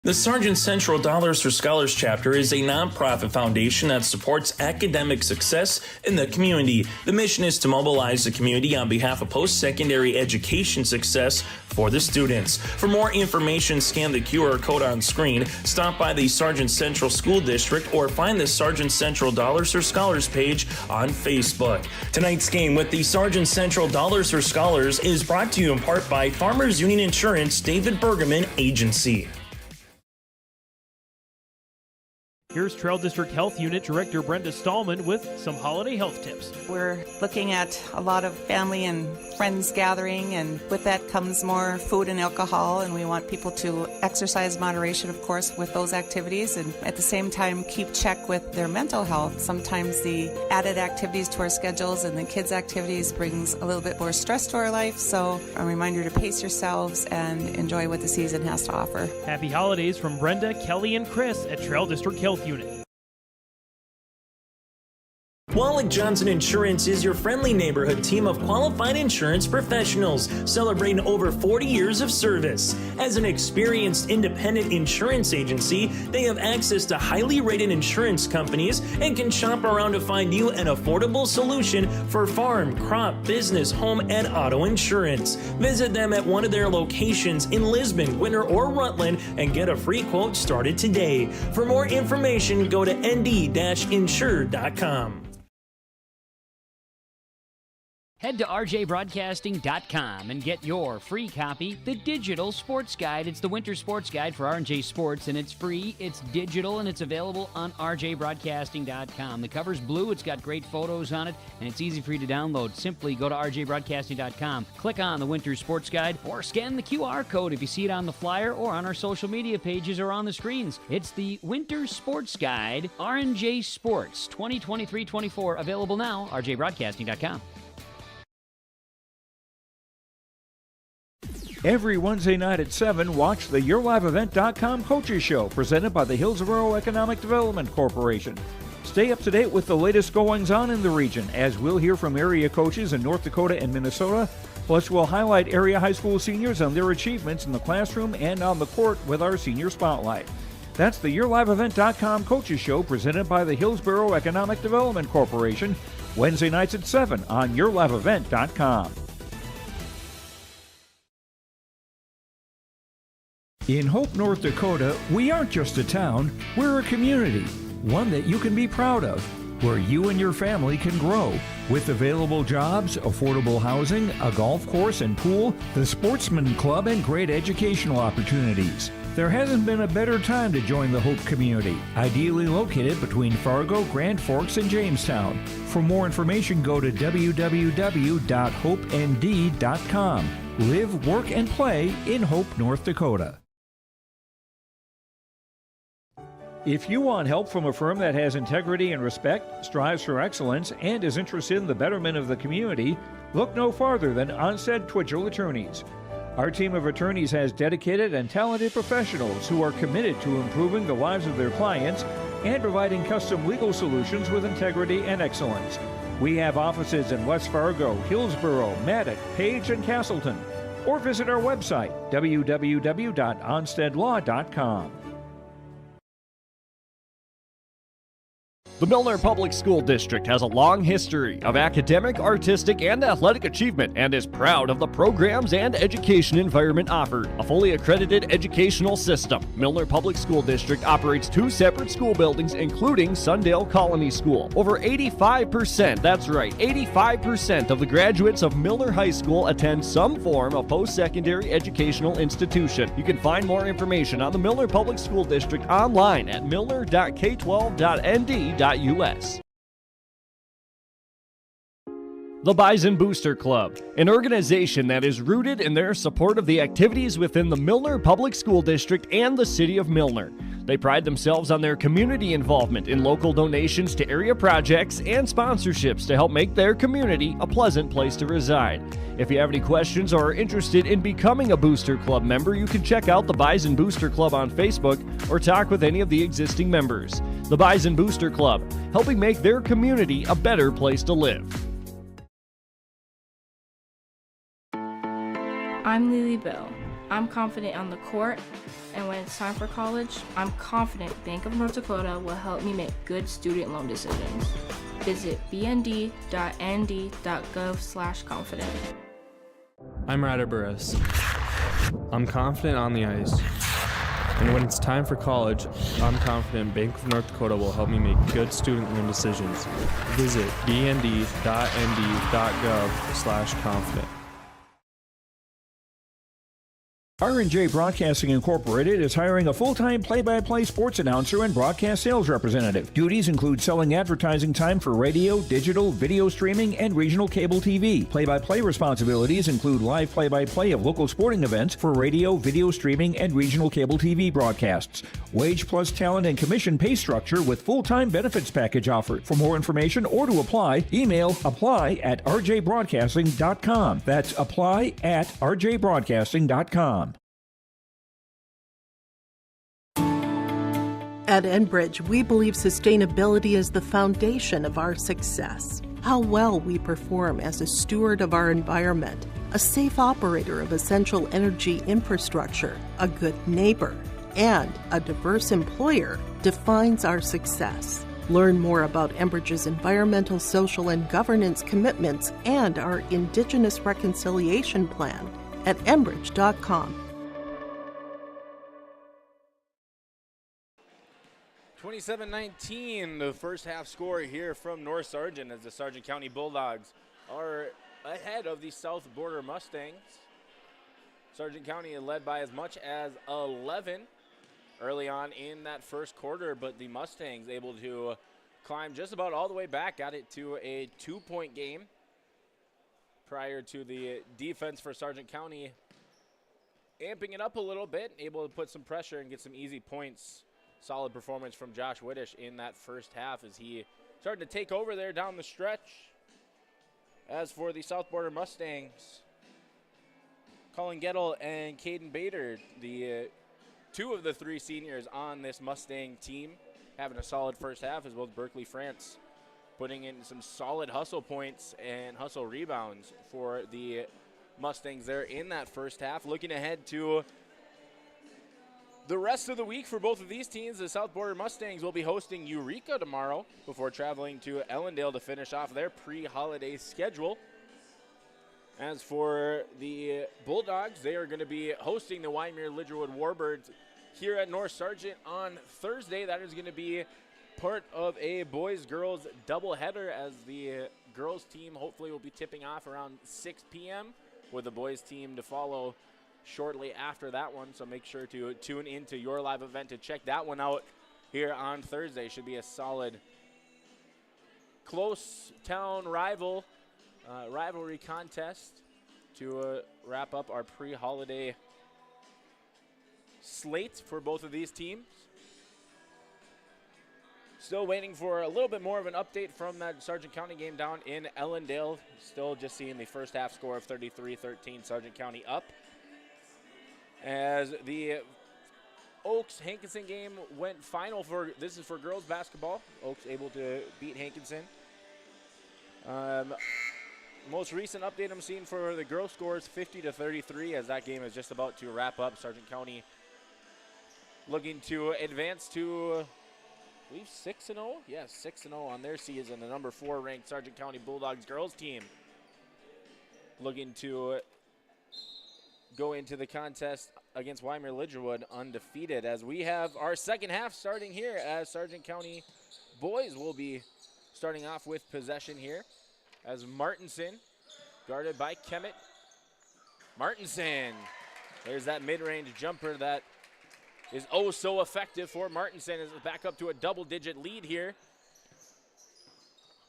The Sargent Central Dollars for Scholars chapter is a nonprofit foundation that supports academic success in the community. The mission is to mobilize the community on behalf of post-secondary education success for the students. For more information, scan the QR code on screen, stop by the Sargent Central School District, or find the Sargent Central Dollars for Scholars page on Facebook. Tonight's game with the Sargent Central Dollars for Scholars is brought to you in part by Farmers Union Insurance, David Bergerman Agency. Here's Trail District Health Unit Director Brenda Stallman with some holiday health tips. We're looking at a lot of family and friends gathering, and with that comes more food and alcohol, and we want people to exercise moderation, of course, with those activities, and at the same time keep check with their mental health. Sometimes the added activities to our schedules and the kids' activities brings a little bit more stress to our life, so a reminder to pace yourselves and enjoy what the season has to offer. Happy holidays from Brenda, Kelly, and Chris at Trail District Health Unit. Wallach Johnson Insurance is your friendly neighborhood team of qualified insurance professionals celebrating over 40 years of service. As an experienced independent insurance agency, they have access to highly rated insurance companies and can shop around to find you an affordable solution for farm, crop, business, home, and auto insurance. Visit them at one of their locations in Lisbon, Winter, or Rutland and get a free quote started today. For more information, go to nd-insure.com. Head to rjbroadcasting.com and get your free copy, the Digital Sports Guide. It's the winter sports guide for R&J Sports, and it's free, it's digital, and it's available on rjbroadcasting.com. The cover's blue, it's got great photos on it, and it's easy for you to download. Simply go to rjbroadcasting.com, click on the winter sports guide, or scan the QR code if you see it on the flyer or on our social media pages or on the screens. It's the Winter Sports Guide, R&J Sports 2023-24, available now, rjbroadcasting.com. Every Wednesday night at 7, watch the YourLiveEvent.com Coaches Show, presented by the Hillsborough Economic Development Corporation. Stay up to date with the latest goings-on in the region, as we'll hear from area coaches in North Dakota and Minnesota. Plus, we'll highlight area high school seniors on their achievements in the classroom and on the court with our Senior Spotlight. That's the YourLiveEvent.com Coaches Show, presented by the Hillsborough Economic Development Corporation, Wednesday nights at 7 on YourLiveEvent.com. In Hope, North Dakota, we aren't just a town, we're a community, one that you can be proud of, where you and your family can grow. With available jobs, affordable housing, a golf course and pool, the Sportsman Club, and great educational opportunities. There hasn't been a better time to join the Hope community, ideally located between Fargo, Grand Forks, and Jamestown. For more information, go to www.hopend.com. Live, work, and play in Hope, North Dakota. If you want help from a firm that has integrity and respect, strives for excellence, and is interested in the betterment of the community, look no farther than Onstead Twitchell Attorneys. Our team of attorneys has dedicated and talented professionals who are committed to improving the lives of their clients and providing custom legal solutions with integrity and excellence. We have offices in West Fargo, Hillsborough, Maddox, Page, and Castleton. Or visit our website, www.onsteadlaw.com. The Milner Public School District has a long history of academic, artistic, and athletic achievement and is proud of the programs and education environment offered. A fully accredited educational system, Milner Public School District operates 2 separate school buildings, including Sundale Colony School. Over 85%, that's right, 85% of the graduates of Milner High School attend some form of post-secondary educational institution. You can find more information on the Milner Public School District online at milner.k12.nd.us. The Bison Booster Club, an organization that is rooted in their support of the activities within the Milner Public School District and the City of Milner. They pride themselves on their community involvement in local donations to area projects and sponsorships to help make their community a pleasant place to reside. If you have any questions or are interested in becoming a Booster Club member, you can check out the Bison Booster Club on Facebook or talk with any of the existing members. The Bison Booster Club, helping make their community a better place to live. I'm Lily Bell. I'm confident on the court, and when it's time for college, I'm confident Bank of North Dakota will help me make good student loan decisions. Visit bnd.nd.gov/confident. I'm Ryder Burris. I'm confident on the ice. And when it's time for college, I'm confident Bank of North Dakota will help me make good student loan decisions. Visit bnd.nd.gov/confident. R&J Broadcasting Incorporated is hiring a full-time play-by-play sports announcer and broadcast sales representative. Duties include selling advertising time for radio, digital, video streaming, and regional cable TV. Play-by-play responsibilities include live play-by-play of local sporting events for radio, video streaming, and regional cable TV broadcasts. Wage plus talent and commission pay structure with full-time benefits package offered. For more information or to apply, email apply@rjbroadcasting.com. That's apply@rjbroadcasting.com. At Enbridge, we believe sustainability is the foundation of our success. How well we perform as a steward of our environment, a safe operator of essential energy infrastructure, a good neighbor, and a diverse employer defines our success. Learn more about Enbridge's environmental, social, and governance commitments and our Indigenous Reconciliation Plan at enbridge.com. 27-19, the first half score here from North Sargent as the Sargent County Bulldogs are ahead of the South Border Mustangs. Sargent County led by as much as 11 early on in that first quarter, but the Mustangs able to climb just about all the way back, got it to a 2-point game prior to the defense for Sargent County amping it up a little bit, able to put some pressure and get some easy points. Solid performance from Josh Whittish in that first half as he started to take over there down the stretch. As for the South Border Mustangs, Colin Gettle and Caden Bader, the two of the three seniors on this Mustang team, having a solid first half, as well as Berkeley France putting in some solid hustle points and hustle rebounds for the Mustangs there in that first half. Looking ahead to the rest of the week for both of these teams, the South Border Mustangs will be hosting Eureka tomorrow before traveling to Ellendale to finish off their pre-holiday schedule. As for the Bulldogs, they are going to be hosting the Wyoming-Lidgerwood Warbirds here at North Sargent on Thursday. That is going to be part of a boys-girls doubleheader, as the girls team hopefully will be tipping off around 6 p.m. with the boys team to follow shortly after that one. So make sure to tune into your live event to check that one out here on Thursday. Should be a solid, close town rivalry contest to wrap up our pre-holiday slate for both of these teams. Still waiting for a little bit more of an update from that Sargent County game down in Ellendale. Still just seeing the first half score of 33-13, Sargent County up. As the Oaks-Hankinson game went final this is for girls basketball. Oaks able to beat Hankinson. Most recent update I'm seeing for the girls scores 50-33, as that game is just about to wrap up. Sargent County looking to advance to, I believe, 6-0. Yes, 6-0 on their season. The number 4 ranked Sargent County Bulldogs girls team looking to go into the contest against Wyoming-Lidgerwood undefeated, as we have our second half starting here, as Sargent County boys will be starting off with possession here, as Martinson guarded by Kemet. Martinson, there's that mid-range jumper that is oh so effective for Martinson, as it's back up to a double-digit lead here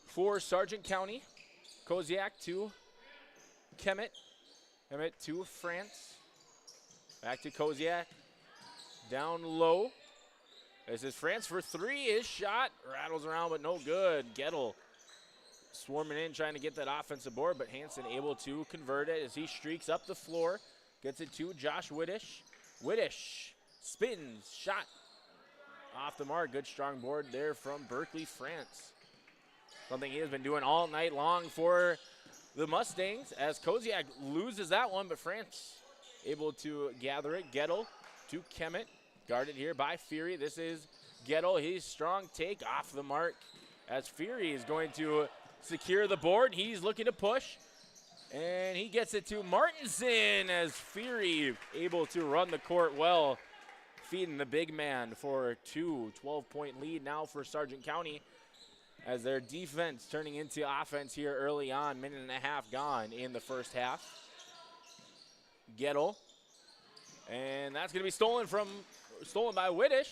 for Sargent County. Koziak to Kemet. Kemet to France. Back to Koziak. Down low. This is France for 3. His shot rattles around, but no good. Gettle swarming in, trying to get that offensive board, but Hansen able to convert it as he streaks up the floor. Gets it to Josh Whittish. Whittish spins, shot off the mark. Good strong board there from Berkeley France. Something he has been doing all night long for the Mustangs, as Koziak loses that one, but France able to gather it. Gettle to Kemet, guarded here by Fury. This is Gettle, his strong take off the mark as Fury is going to secure the board. He's looking to push, and he gets it to Martinson as Fury able to run the court well, feeding the big man for 12-point lead now for Sargent County as their defense turning into offense here early on. Minute and a half gone in the first half. Gettle, and that's going to be stolen by Widdish.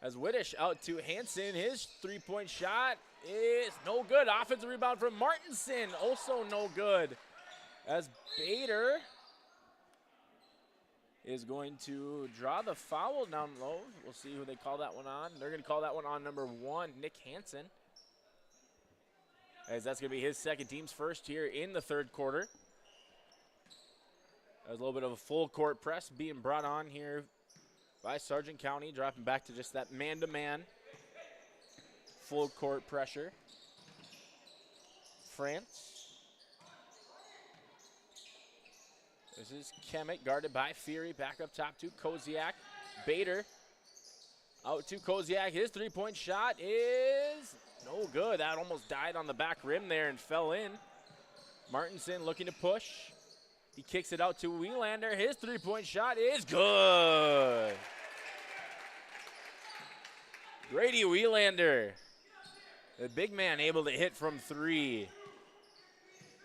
As Widdish out to Hansen, his three-point shot is no good. Offensive rebound from Martinson, also no good. As Bader is going to draw the foul down low. We'll see who they call that one on. They're going to call that one on number 1, Nick Hansen, as that's going to be his second, team's first here in the third quarter. There's a little bit of a full court press being brought on here by Sargent County, dropping back to just that man-to-man full court pressure. France. This is Kemet, guarded by Fury, back up top to Koziak. Bader out to Koziak. His three-point shot is no good. That almost died on the back rim there and fell in. Martinson looking to push. He kicks it out to Wielander. His three-point shot is good. Grady Wielander, the big man, able to hit from 3.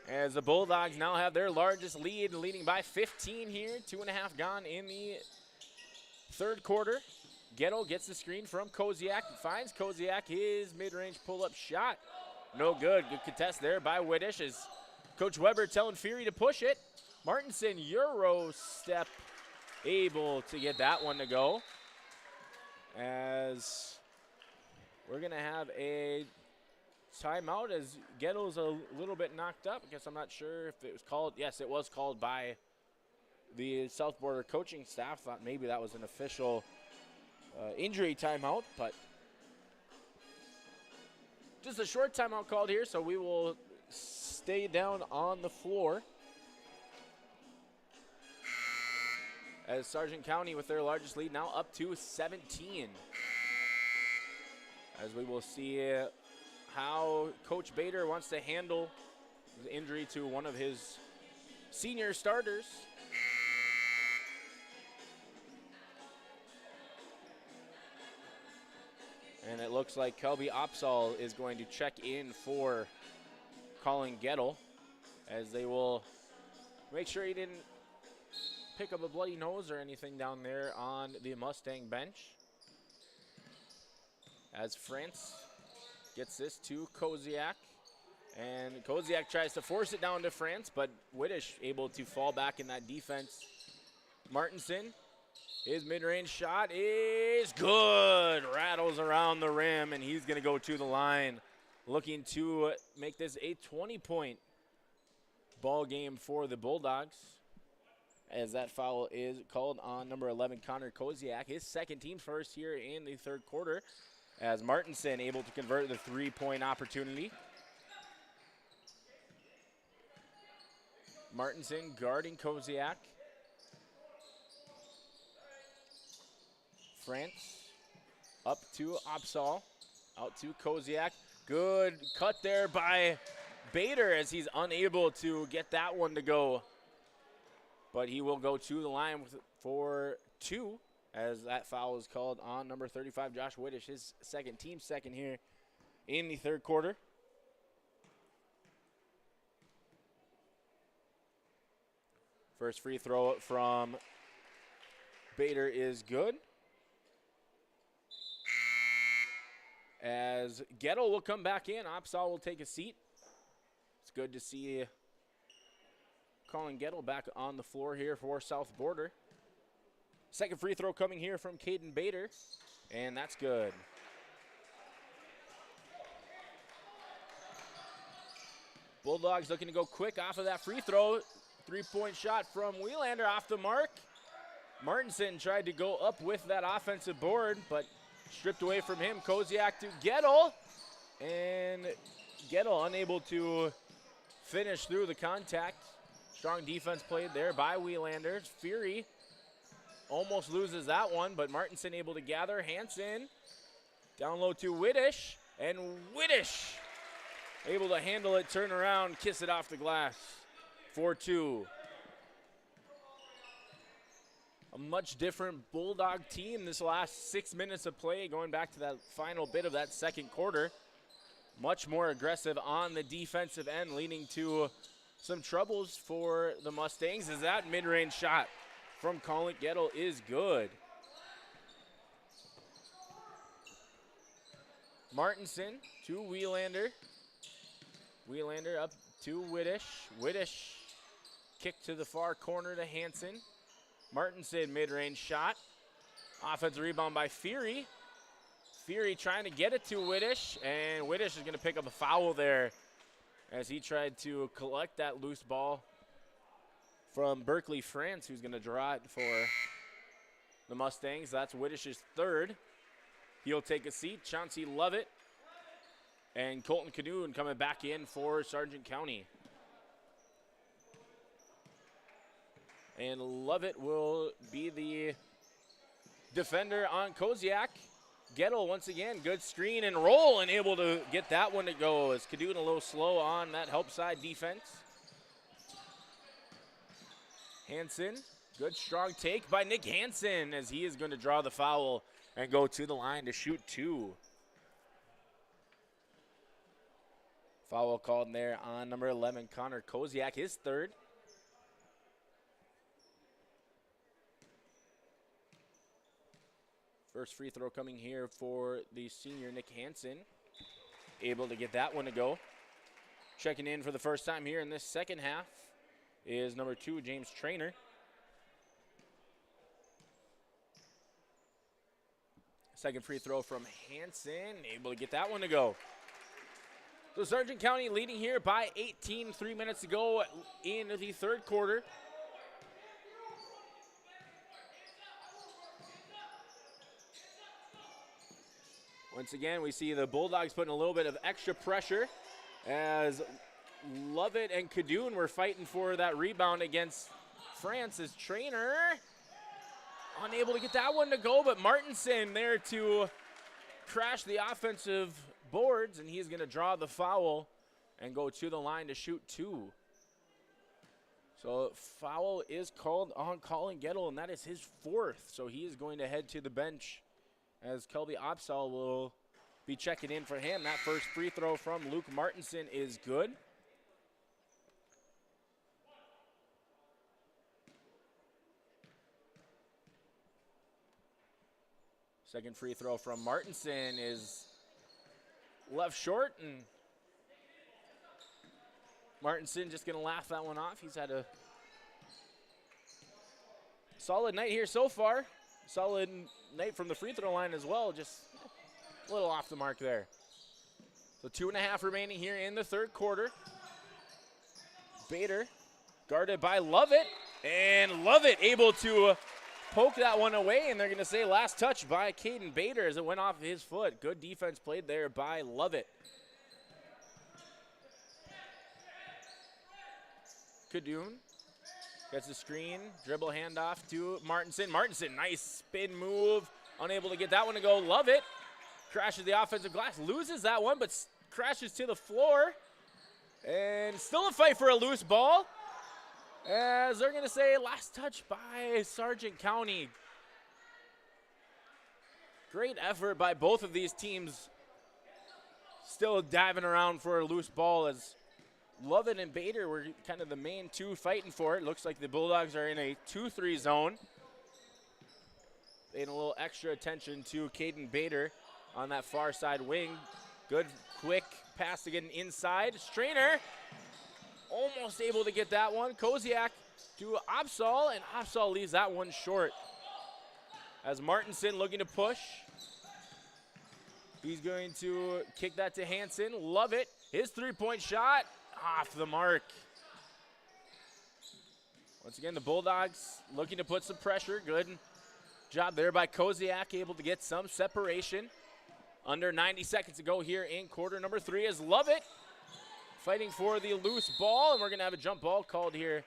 As the Bulldogs now have their largest lead, leading by 15 here. 2.5 gone in the third quarter. Gettle gets the screen from Koziak, finds Koziak, his mid-range pull-up shot. No good. Good contest there by Widdish as Coach Weber telling Fury to push it. Martinson, Euro step, able to get that one to go. As we're going to have a timeout as Gettle's a little bit knocked up. I guess I'm not sure if it was called. Yes, it was called by the South Border coaching staff. Thought maybe that was an official injury timeout, but just a short timeout called here, so we will stay down on the floor. As Sargent County with their largest lead now up to 17. As we will see how Coach Bader wants to handle the injury to one of his senior starters. And it looks like Kelby Opsal is going to check in for Colin Gettle, as they will make sure he didn't pick up a bloody nose or anything down there on the Mustang bench. As France gets this to Koziak, and Koziak tries to force it down to France, but Widdish able to fall back in that defense. Martinson, his mid-range shot is good. Rattles around the rim, and he's going to go to the line, looking to make this a 20-point ball game for the Bulldogs, as that foul is called on number 11, Connor Koziak, his second, team first here in the third quarter, as Martinson able to convert the three-point opportunity. Martinson guarding Koziak. France up to Opsal, out to Koziak. Good cut there by Bader as he's unable to get that one to go. But he will go to the line for 2 as that foul is called on number 35, Josh Widdish, his second, team second here in the third quarter. First free throw from Bader is good. As Gettle will come back in, Opsal will take a seat. It's good to see Colin Gettle back on the floor here for South Border. Second free throw coming here from Caden Bader, and that's good. Bulldogs looking to go quick off of that free throw. Three-point shot from Wielander off the mark. Martinson tried to go up with that offensive board, but stripped away from him. Koziak to Gettle, and Gettle unable to finish through the contact. Strong defense played there by Wheelander. Fury almost loses that one, but Martinson able to gather. Hansen down low to Widdish, and Widdish able to handle it, turn around, kiss it off the glass. 4-2. A much different Bulldog team this last 6 minutes of play, going back to that final bit of that second quarter. Much more aggressive on the defensive end, leading to some troubles for the Mustangs, as that mid-range shot from Colin Gettle is good. Martinson to Wheelander. Wheelander up to Widdish. Widdish kick to the far corner to Hansen. Martinson mid-range shot. Offensive rebound by Fury. Fury trying to get it to Widdish, and Widdish is going to pick up a foul there as he tried to collect that loose ball from Berkeley France, who's going to draw it for the Mustangs. That's Widdish's third. He'll take a seat. Chauncey Lovett and Colton Canoon coming back in for Sargent County. And Lovett will be the defender on Koziak. Gettle once again, good screen and roll, and able to get that one to go as Canoon a little slow on that help side defense. Hansen, good strong take by Nick Hansen as he is going to draw the foul and go to the line to shoot two. Foul called there on number 11, Connor Koziak, his third. First free throw coming here for the senior Nick Hansen. Able to get that one to go. Checking in for the first time here in this second half is number 2, James Traynor. Second free throw from Hansen, able to get that one to go. So Sargent County leading here by 18, 3 minutes to go in the third quarter. Once again, we see the Bulldogs putting a little bit of extra pressure as Lovett and Cadoon were fighting for that rebound against France's Traynor. Unable to get that one to go, but Martinson there to crash the offensive boards, and he's going to draw the foul and go to the line to shoot two. So foul is called on Colin Gettle, and that is his fourth. So he is going to head to the bench as Kelby Opsal will be checking in for him. That first free throw from Luke Martinson is good. Second free throw from Martinson is left short, and Martinson just going to laugh that one off. He's had a solid night here so far. Solid night from the free throw line as well, just a little off the mark there. So 2.5 remaining here in the third quarter. Bader guarded by Lovett, and Lovett able to poke that one away, and they're going to say last touch by Caden Bader as it went off his foot. Good defense played there by Lovett. Cadoon gets the screen, dribble handoff to Martinson. Martinson, nice spin move, unable to get that one to go. Lovett crashes the offensive glass, loses that one, but crashes to the floor. And still a fight for a loose ball, as they're going to say last touch by Sargent County. Great effort by both of these teams. Still diving around for a loose ball as Lovett and Bader were kind of the main two fighting for it. Looks like the Bulldogs are in a 2-3 zone. Paying a little extra attention to Caden Bader on that far side wing. Good quick pass to get an inside. Strainer almost able to get that one. Koziak to Opsal, and Opsal leaves that one short. As Martinson looking to push. He's going to kick that to Hansen. Lovett, his three-point shot. Off the mark. Once again, the Bulldogs looking to put some pressure. Good job there by Koziak, able to get some separation. Under 90 seconds to go here in quarter number 3 as Lovett fighting for the loose ball, and we're going to have a jump ball called here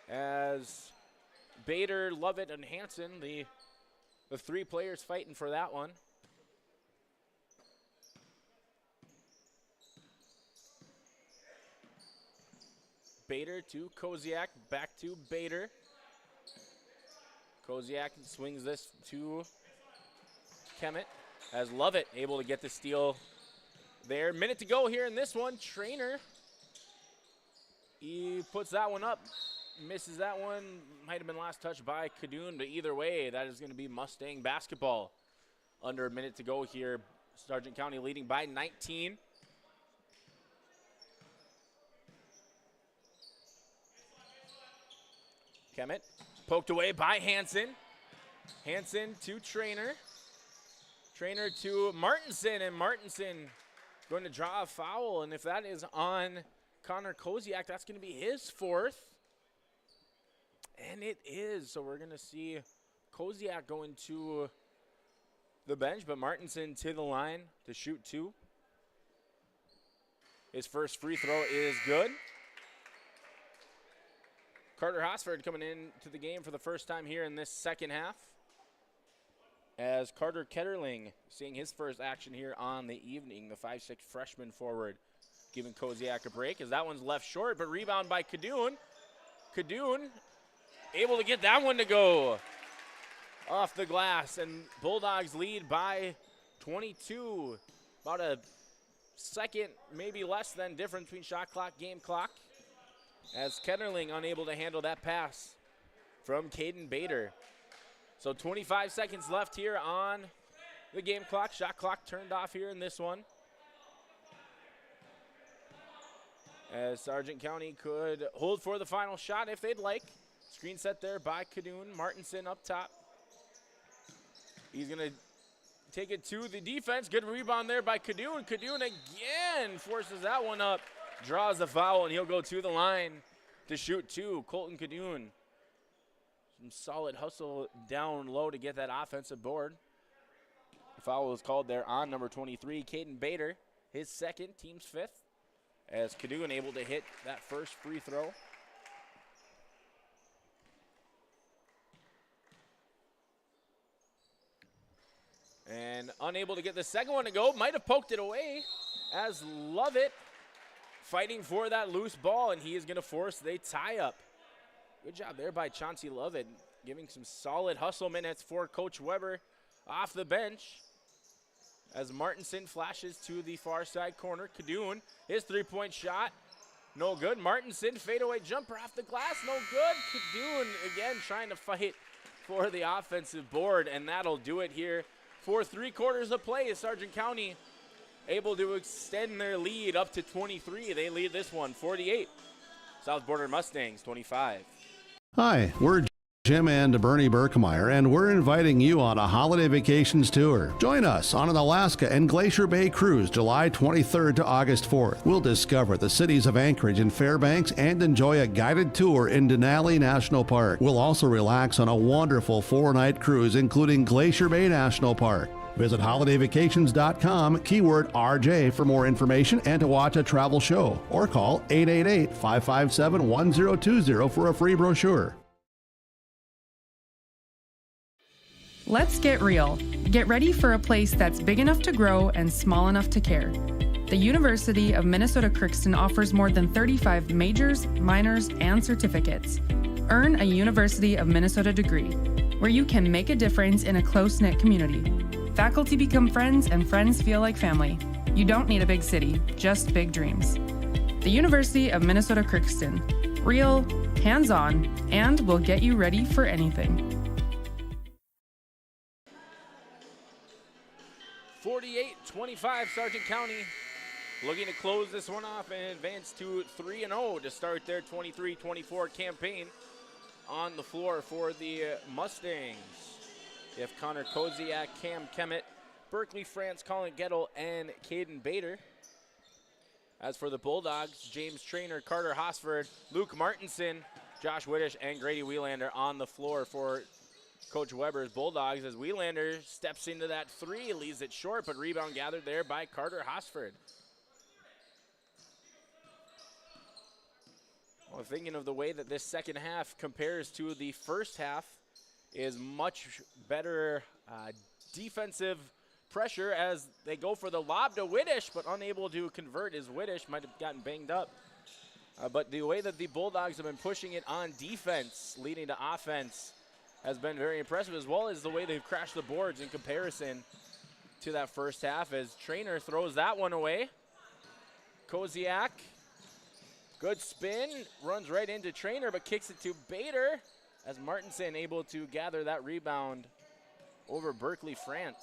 as Bader, Lovett, and Hansen, the three players fighting for that one. Bader to Koziak, back to Bader. Koziak swings this to Kemet as Lovett able to get the steal there. Minute to go here in this one. Trainer, he puts that one up, misses that one. Might have been last touch by Kadoon, but either way, that is going to be Mustang basketball. Under a minute to go here. Sargent County leading by 19. Kemet poked away by Hansen. Hansen to Trainer. Trainer to Martinson, and Martinson going to draw a foul, and if that is on Connor Koziak, that's going to be his fourth. And it is, so we're going to see Koziak going to the bench, but Martinson to the line to shoot two. His first free throw is good. Carter Hosford coming into the game for the first time here in this second half, as Carter Ketterling seeing his first action here on the evening, the 5'6" freshman forward, giving Koziak a break as that one's left short, but rebound by Kadoon. Kadoon able to get that one to go off the glass, and Bulldogs lead by 22. About a second, maybe less than difference between shot clock, game clock, as Ketterling unable to handle that pass from Caden Bader. So 25 seconds left here on the game clock. Shot clock turned off here in this one, as Sargent County could hold for the final shot if they'd like. Screen set there by Kadoon. Martinson up top. He's going to take it to the defense. Good rebound there by Kadoon. Kadoon again forces that one up, draws the foul, and he'll go to the line to shoot two. Colton Kadoon. Some solid hustle down low to get that offensive board. The foul was called there on number 23, Caden Bader. His second, team's fifth, as Kadoon able to hit that first free throw. And unable to get the second one to go. Might have poked it away, as Lovett fighting for that loose ball, and he is going to force the tie-up. Good job there by Chauncey Lovett, giving some solid hustle minutes for Coach Weber off the bench, as Martinson flashes to the far side corner. Kadoon, his three-point shot, no good. Martinson, fadeaway jumper off the glass, no good. Kadoon again trying to fight for the offensive board, and that'll do it here for 3 quarters of play. Sargent County able to extend their lead up to 23. They lead this one 48. South Border Mustangs 25. Hi, we're Jim and Bernie Berkemeyer, and we're inviting you on a holiday vacations tour. Join us on an Alaska and Glacier Bay cruise July 23rd to August 4th. We'll discover the cities of Anchorage and Fairbanks and enjoy a guided tour in Denali National Park. We'll also relax on a wonderful 4-night cruise, including Glacier Bay National Park. Visit holidayvacations.com, keyword RJ for more information and to watch a travel show, or call 888-557-1020 for a free brochure. Let's get real. Get ready for a place that's big enough to grow and small enough to care. The University of Minnesota Crookston offers more than 35 majors, minors, and certificates. Earn a University of Minnesota degree, where you can make a difference in a close-knit community. Faculty become friends, and friends feel like family. You don't need a big city, just big dreams. The University of Minnesota Crookston. Real, hands-on, and will get you ready for anything. 48-25, Sargent County looking to close this one off and advance to 3-0 to start their 23-24 campaign on the floor for the Mustangs. You have Connor Koziak, Cam Kemet, Berkeley France, Colin Gettle, and Caden Bader. As for the Bulldogs, James Trainer, Carter Hosford, Luke Martinson, Josh Whittish, and Grady Wielander on the floor for Coach Weber's Bulldogs, as Wielander steps into that three, leaves it short, but rebound gathered there by Carter Hosford. Well, thinking of the way that this second half compares to the first half is much better defensive pressure as they go for the lob to Widdish, but unable to convert as Widdish might have gotten banged up. But the way that the Bulldogs have been pushing it on defense, leading to offense, has been very impressive, as well as the way they've crashed the boards in comparison to that first half as Trainer throws that one away. Koziak, good spin, runs right into Trainer, but kicks it to Bader as Martinson able to gather that rebound over Berkeley, France.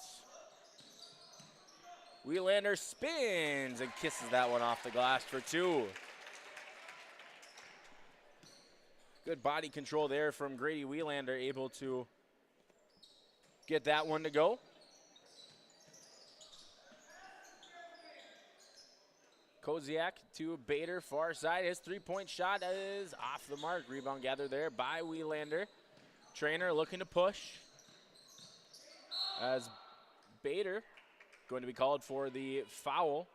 Wielander spins and kisses that one off the glass for two. Good body control there from Grady Wielander, able to get that one to go. Koziak to Bader, far side. His three-point shot is off the mark. Rebound gathered there by Wielander. Trainer looking to push as Bader going to be called for the foul.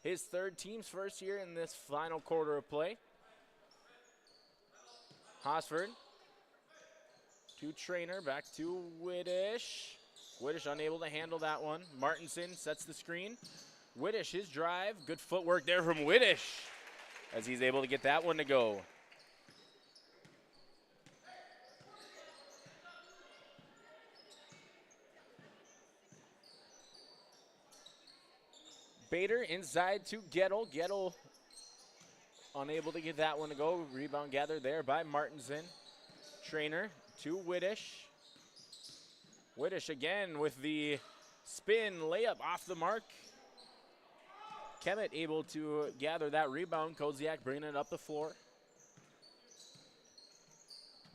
His third, team's first here in this final quarter of play. Hosford to Trainer, back to Widdish. Widdish unable to handle that one. Martinson sets the screen. Widdish, his drive. Good footwork there from Widdish as he's able to get that one to go. Bader inside to Gettle. Gettle unable to get that one to go. Rebound gathered there by Martinson. Trainer to Widdish. Widdish again with the spin layup off the mark. Kemet able to gather that rebound. Koziak bringing it up the floor.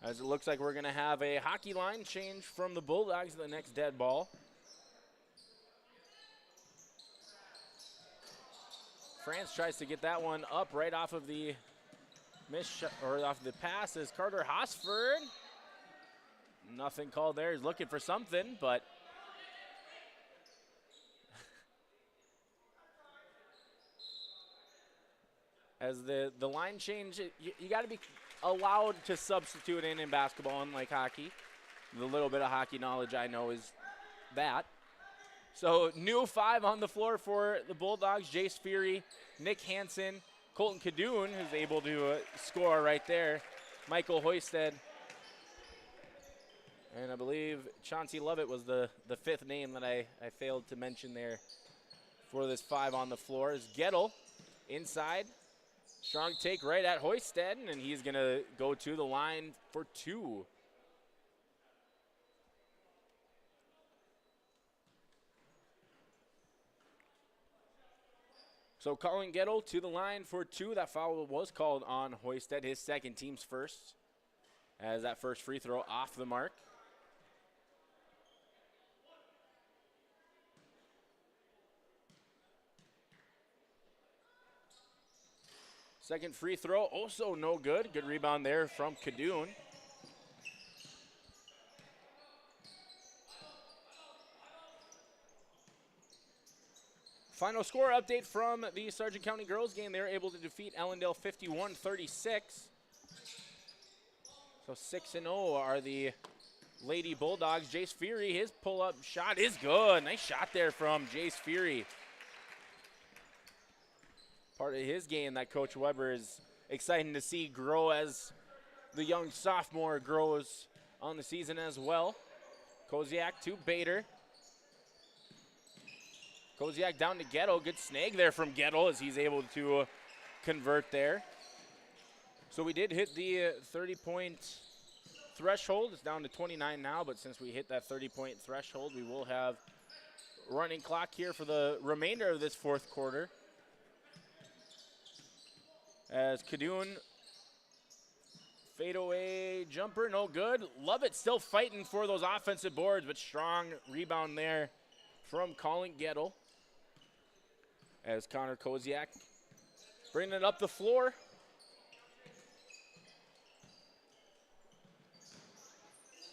As it looks like we're going to have a hockey line change from the Bulldogs to the next dead ball. France tries to get that one up right off of the off the pass as Carter Hosford. Nothing called there. He's looking for something, but as the line change, you got to be allowed to substitute in basketball, unlike hockey. The little bit of hockey knowledge I know is that. So new 5 on the floor for the Bulldogs. Jace Fury, Nick Hansen, Colton Kadoon, who's able to score right there. Michael Hoisted. And I believe Chauncey Lovett was the fifth name that I failed to mention there for this 5 on the floor. Is Gettle inside. Strong take right at Hoisted, and he's going to go to the line for 2. So Colin Gettle to the line for 2. That foul was called on Hoisted, his second, team's first, as that first free throw off the mark. Second free throw, also no good. Good rebound there from Kadoon. Final score update from the Sargent County girls game. They were able to defeat Ellendale 51-36. So 6-0 are the Lady Bulldogs. Jace Fury, his pull-up shot is good. Nice shot there from Jace Fury. Part of his game that Coach Weber is exciting to see grow as the young sophomore grows on the season as well. Koziak to Bader. Koziak down to Gettle. Good snag there from Gettle as he's able to convert there. So we did hit the 30-point threshold. It's down to 29 now, but since we hit that 30-point threshold, we will have running clock here for the remainder of this fourth quarter. As Kadoon, fadeaway jumper, no good. Lovett still fighting for those offensive boards, but strong rebound there from Colin Gettle. As Connor Koziak bringing it up the floor.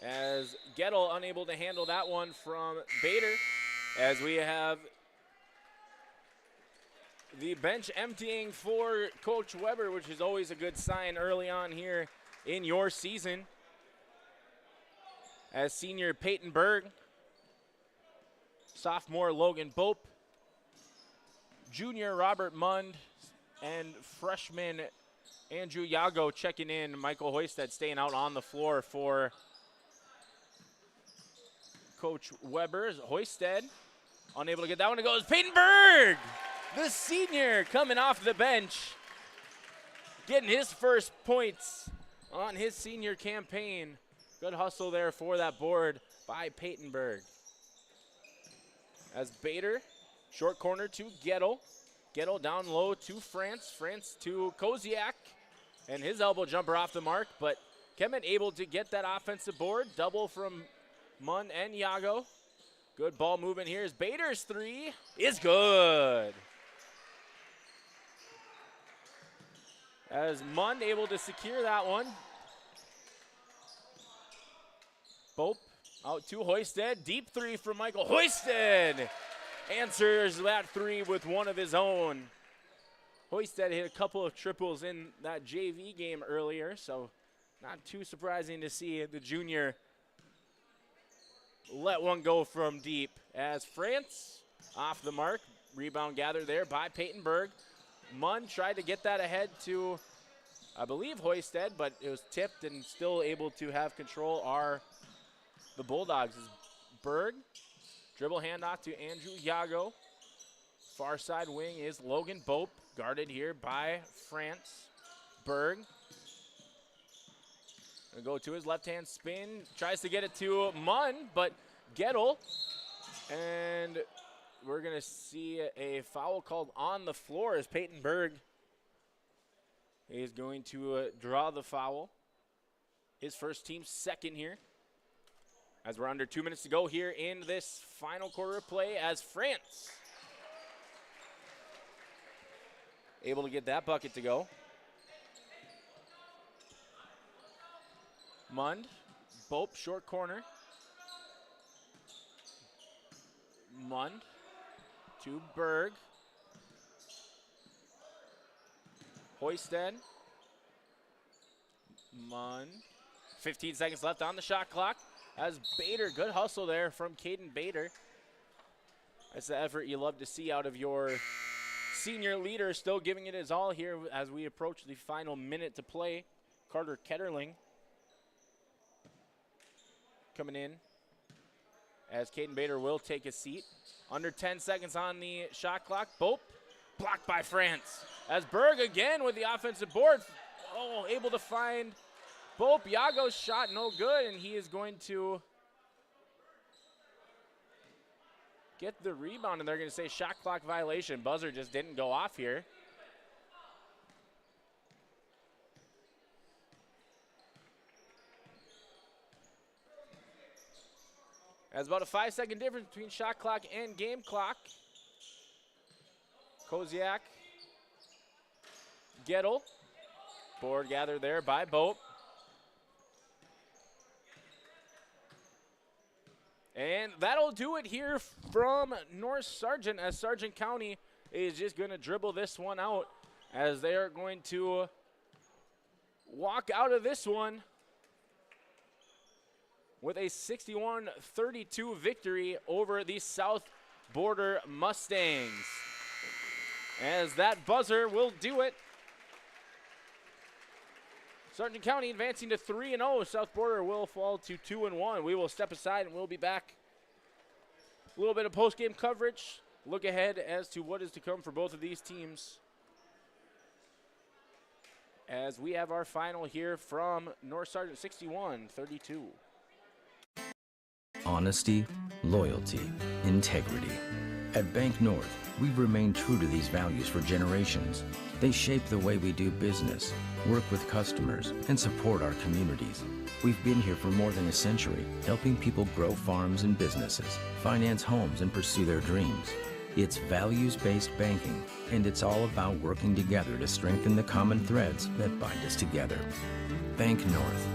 As Gettle unable to handle that one from Bader. As we have the bench emptying for Coach Weber, which is always a good sign early on here in your season. As senior Peyton Berg, sophomore Logan Bope, junior Robert Mund, and freshman Andrew Yago checking in. Michael Hoisted staying out on the floor for Coach Weber. Hoisted unable to get that one. It goes Peyton Berg, the senior, coming off the bench, getting his first points on his senior campaign. Good hustle there for that board by Peyton Berg. As Bader, short corner to Gettle. Gettle down low to France. France to Koziak. And his elbow jumper off the mark, but Kemet able to get that offensive board. Double from Munn and Yago. Good ball movement here as Bader's three is good. As Munn able to secure that one. Bope out to Hoisted. Deep three from Michael Hoisted. Answers that three with one of his own. Hoisted hit a couple of triples in that JV game earlier, so not too surprising to see the junior let one go from deep. As France off the mark. Rebound gathered there by Peyton Berg. Munn tried to get that ahead to, I believe, Hoisted, but it was tipped and still able to have control are the Bulldogs. Berg, dribble handoff to Andrew Yago. Far side wing is Logan Bope, guarded here by France. Berg, gonna go to his left-hand spin, tries to get it to Munn, but Gettle, and we're gonna see a foul called on the floor as Peyton Berg is going to draw the foul. His first team's second here. As we're under 2 minutes to go here in this final quarter of play, as France able to get that bucket to go. Mund, Bope, short corner. Mund to Berg. Hoisted. Mund. 15 seconds left on the shot clock. As Bader, good hustle there from Caden Bader. That's the effort you love to see out of your senior leader, still giving it his all here as we approach the final minute to play. Carter Ketterling coming in as Caden Bader will take a seat. Under 10 seconds on the shot clock. Bope blocked by France. As Berg again with the offensive board. Oh, able to find Bope. Yago's shot no good, and he is going to get the rebound, and they're going to say shot clock violation. Buzzer just didn't go off here. There's about a 5-second difference between shot clock and game clock. Koziak, Gettle, board gathered there by Bope. And that'll do it here from North Sargent, as Sargent County is just going to dribble this one out, as they are going to walk out of this one with a 61-32 victory over the South Border Mustangs. As that buzzer will do it. Sargent County advancing to 3-0. South Border will fall to 2-1. We will step aside and we'll be back. A little bit of post-game coverage. Look ahead as to what is to come for both of these teams, as we have our final here from North Sargent, 61-32. Honesty, loyalty, integrity. At Bank North, we've remained true to these values for generations. They shape the way we do business, work with customers, and support our communities. We've been here for more than a century, helping people grow farms and businesses, finance homes, and pursue their dreams. It's values-based banking, and it's all about working together to strengthen the common threads that bind us together. Bank North,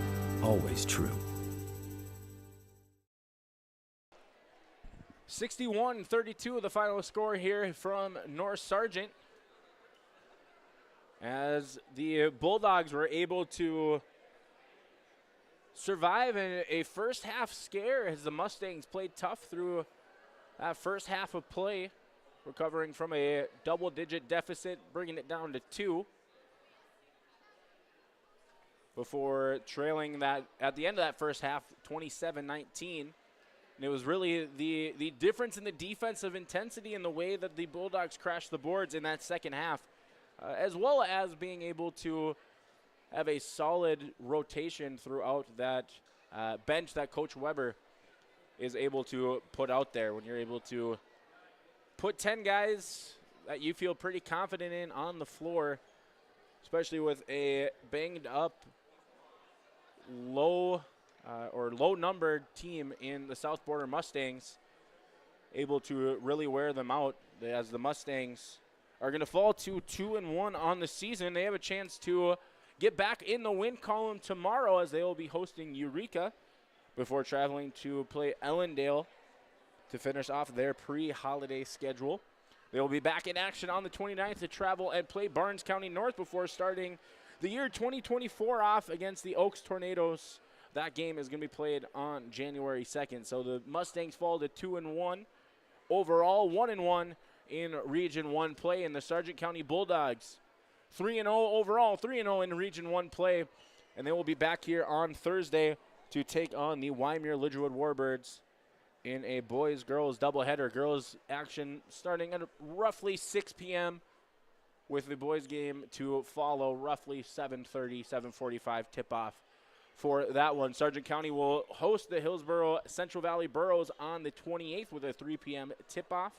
always true. 61-32 the final score here from North Sargent. as the Bulldogs were able to survive in a first half scare as the Mustangs played tough through that first half of play, recovering from a double-digit deficit, bringing it down to 2 before trailing that at the end of that first half, 27-19. And it was really the difference in the defensive intensity and the way that the Bulldogs crashed the boards in that second half, as well as being able to have a solid rotation throughout that bench that Coach Weber is able to put out there. When you're able to put 10 guys that you feel pretty confident in on the floor, especially with a banged up low numbered team in the South Border Mustangs, able to really wear them out, as the Mustangs are going to fall to 2-1 on the season. They have a chance to get back in the win column tomorrow as they will be hosting Eureka before traveling to play Ellendale to finish off their pre-holiday schedule. They will be back in action on the 29th to travel and play Barnes County North before starting the year 2024 off against the Oaks Tornadoes. That game is going to be played on January 2nd. So the Mustangs fall to 2-1 overall, 1-1 in Region 1 play. And the Sargent County Bulldogs 3-0 overall, 3-0 in Region 1 play. And they will be back here on Thursday to take on the Wyoming Lidgerwood Warbirds in a boys-girls doubleheader. Girls action starting at roughly 6 p.m. with the boys game to follow roughly 7:30, 7:45 tip-off for that one. Sargent County will host the Hillsboro Central Valley Burros on the 28th with a 3 p.m. tip-off,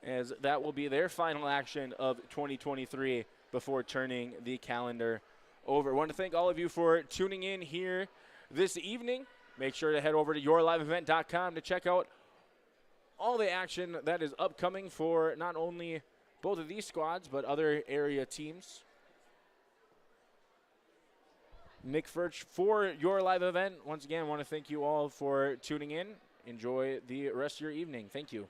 as that will be their final action of 2023 before turning the calendar over. I want to thank all of you for tuning in here this evening. Make sure to head over to yourliveevent.com to check out all the action that is upcoming for not only both of these squads, but other area teams. Nick Furch for Your Live Event. Once again, I want to thank you all for tuning in. Enjoy the rest of your evening. Thank you.